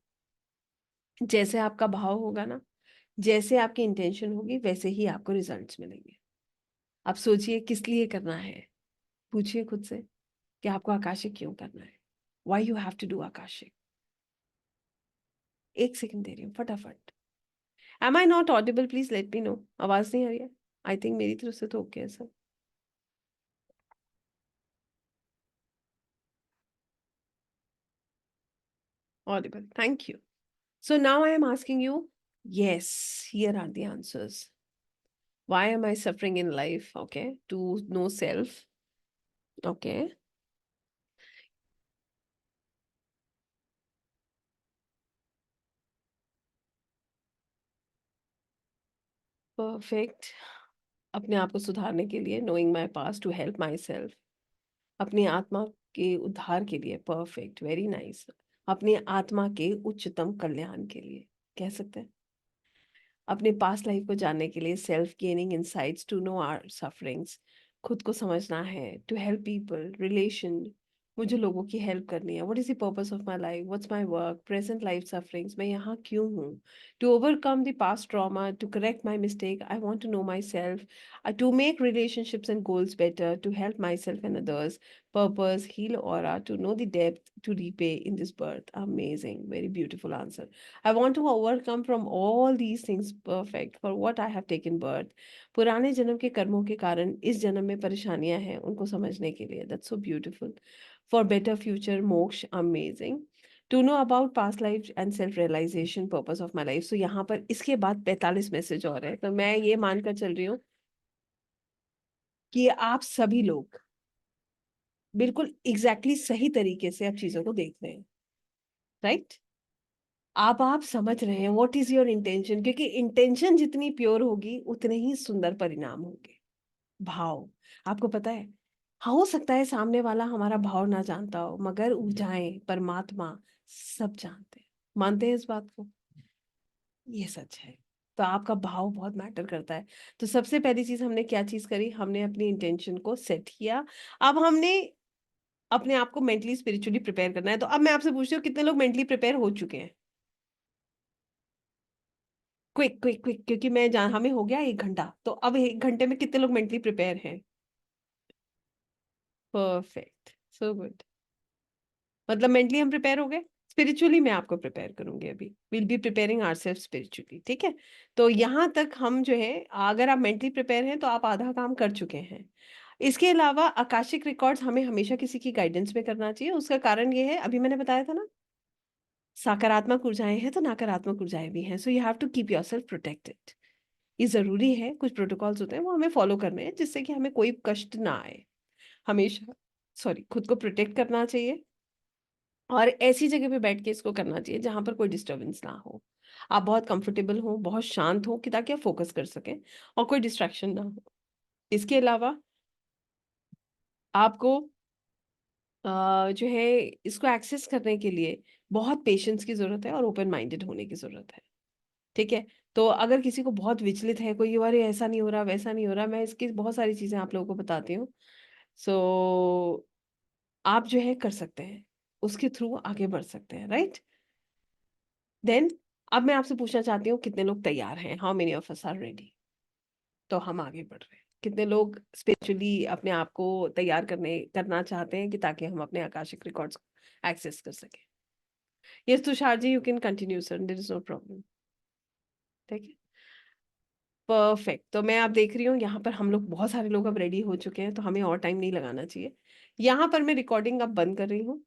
जैसे आपका भाव होगा ना, जैसे आपकी इंटेंशन होगी, वैसे ही आपको रिजल्ट्स मिलेंगे। आप सोचिए किस लिए करना है, पूछिए खुद से कि आपको आकाशिक क्यों करना है, why you have to do Akashic. एक सेकंड दे रही हूँ फटाफट। Am I not audible? Please let me know. आवाज नहीं आ रही है? आई थिंक मेरी तरफ से तो ओके है सब। Audible, thank you. So now I am asking you, yes, here are the answers. Why am I suffering in life? Okay, to know self. Okay, perfect. अपने आप को सुधारने के लिए, knowing my past to help myself. अपनी आत्मा के उद्धार के लिए, परफेक्ट, वेरी नाइस। अपनी आत्मा के उच्चतम कल्याण के लिए कह सकते हैं। अपने पास्ट लाइफ को जानने के लिए, self gaining insights to know our sufferings, खुद को समझना है, टू हेल्प पीपल, रिलेशन, मुझे लोगों की हेल्प करनी है, what is the purpose of my life, what's my work, present life sufferings, मैं यहाँ क्यों हूँ, to overcome the past trauma, to correct my mistake, I want to know my self, to make relationships and goals better, to help myself and others, purpose, heal aura, to know the depth, to repay in this birth. Amazing, very beautiful answer. I want to overcome from all these things, perfect, for what I have taken birth. पुराने जन्म के कर्मों के कारण इस जन्म में परेशानियां हैं, उनको समझने के लिए, that's so beautiful. For better future, मोक्ष, amazing. To know about past life and self realization, purpose of my life. So यहाँ पर इसके बाद 45 मैसेज और है, तो मैं ये मानकर चल रही हूँ कि आप सभी लोग बिल्कुल एग्जैक्टली सही तरीके से आप चीजों को देख रहे हैं। राइट। आप समझ रहे हैं व्हाट इज योर इंटेंशन, क्योंकि इंटेंशन जितनी प्योर होगी उतने ही सुंदर परिणाम होंगे। भाव, आपको पता है, हाँ, हो सकता है सामने वाला हमारा भाव ना जानता हो, मगर ऊर्जाएं, परमात्मा सब जानते हैं। मानते हैं इस बात को? ये सच है। तो आपका भाव बहुत मैटर करता है। तो सबसे पहली चीज हमने क्या चीज करी, हमने अपनी इंटेंशन को सेट किया। अब हमने अपने आप को मेंटली स्पिरिचुअली प्रिपेयर करना है। तो अब मैं आपसे पूछती हूँ, कितने लोग मेंटली प्रिपेयर हो चुके हैं? क्विक क्विक क्विक, क्योंकि मैं जान हमें हो गया 1 घंटा, तो अब 1 घंटे में कितने लोग मेंटली प्रिपेयर हैं? Perfect, so good. मतलब मेंटली हम प्रिपेयर हो गए, स्पिरिचुअली मैं आपको प्रिपेयर करूंगी अभी, will be preparing ourselves spiritually, ठीक है? तो यहाँ तक हम जो है, अगर आप मेंटली प्रिपेयर हैं तो आप आधा काम कर चुके हैं। इसके अलावा आकाशिक रिकॉर्ड्स हमें हमेशा किसी की गाइडेंस में करना चाहिए। उसका कारण ये है, अभी मैंने बताया था ना, सकारात्मक ऊर्जाएं हैं तो नकारात्मक ऊर्जाएं भी हैं, so you have to keep yourself protected. ये जरूरी है, कुछ प्रोटोकॉल्स होते हैं वो हमें फॉलो करने हैं जिससे कि हमें कोई कष्ट ना आए। हमेशा, सॉरी, खुद को प्रोटेक्ट करना चाहिए, और ऐसी जगह पे बैठ के इसको करना चाहिए जहां पर कोई डिस्टरबेंस ना हो। आप बहुत कंफर्टेबल हो, बहुत शांत हो, कि ताकि आप फोकस कर सकें और कोई डिस्ट्रैक्शन ना हो। इसके अलावा आपको जो है इसको एक्सेस करने के लिए बहुत पेशेंस की ज़रूरत है और ओपन माइंडेड होने की ज़रूरत है। ठीक है? तो अगर किसी को बहुत विचलित है, कोई अरे ऐसा नहीं हो रहा, वैसा नहीं हो रहा, मैं इसकी बहुत सारी चीज़ें आप लोगों को बताती हूँ। सो आप जो है कर सकते हैं, उसके थ्रू आगे बढ़ सकते हैं, राइट? देन अब मैं आपसे पूछना चाहती हूँ कितने लोग तैयार हैं? How many of us are ready? तो हम आगे बढ़ रहे हैं। कितने लोग स्पिरिचुअली अपने आप को तैयार करना चाहते हैं कि ताकि हम अपने आकाशिक रिकॉर्ड्स को एक्सेस कर सकें? Yes Tushar ji, you can continue sir, there is no problem. ठीक है? परफेक्ट। तो मैं अब देख रही हूँ यहाँ पर हम लोग बहुत सारे लोग अब रेडी हो चुके हैं, तो हमें और टाइम नहीं लगाना चाहिए। यहाँ पर मैं रिकॉर्डिंग अब बंद कर रही हूँ।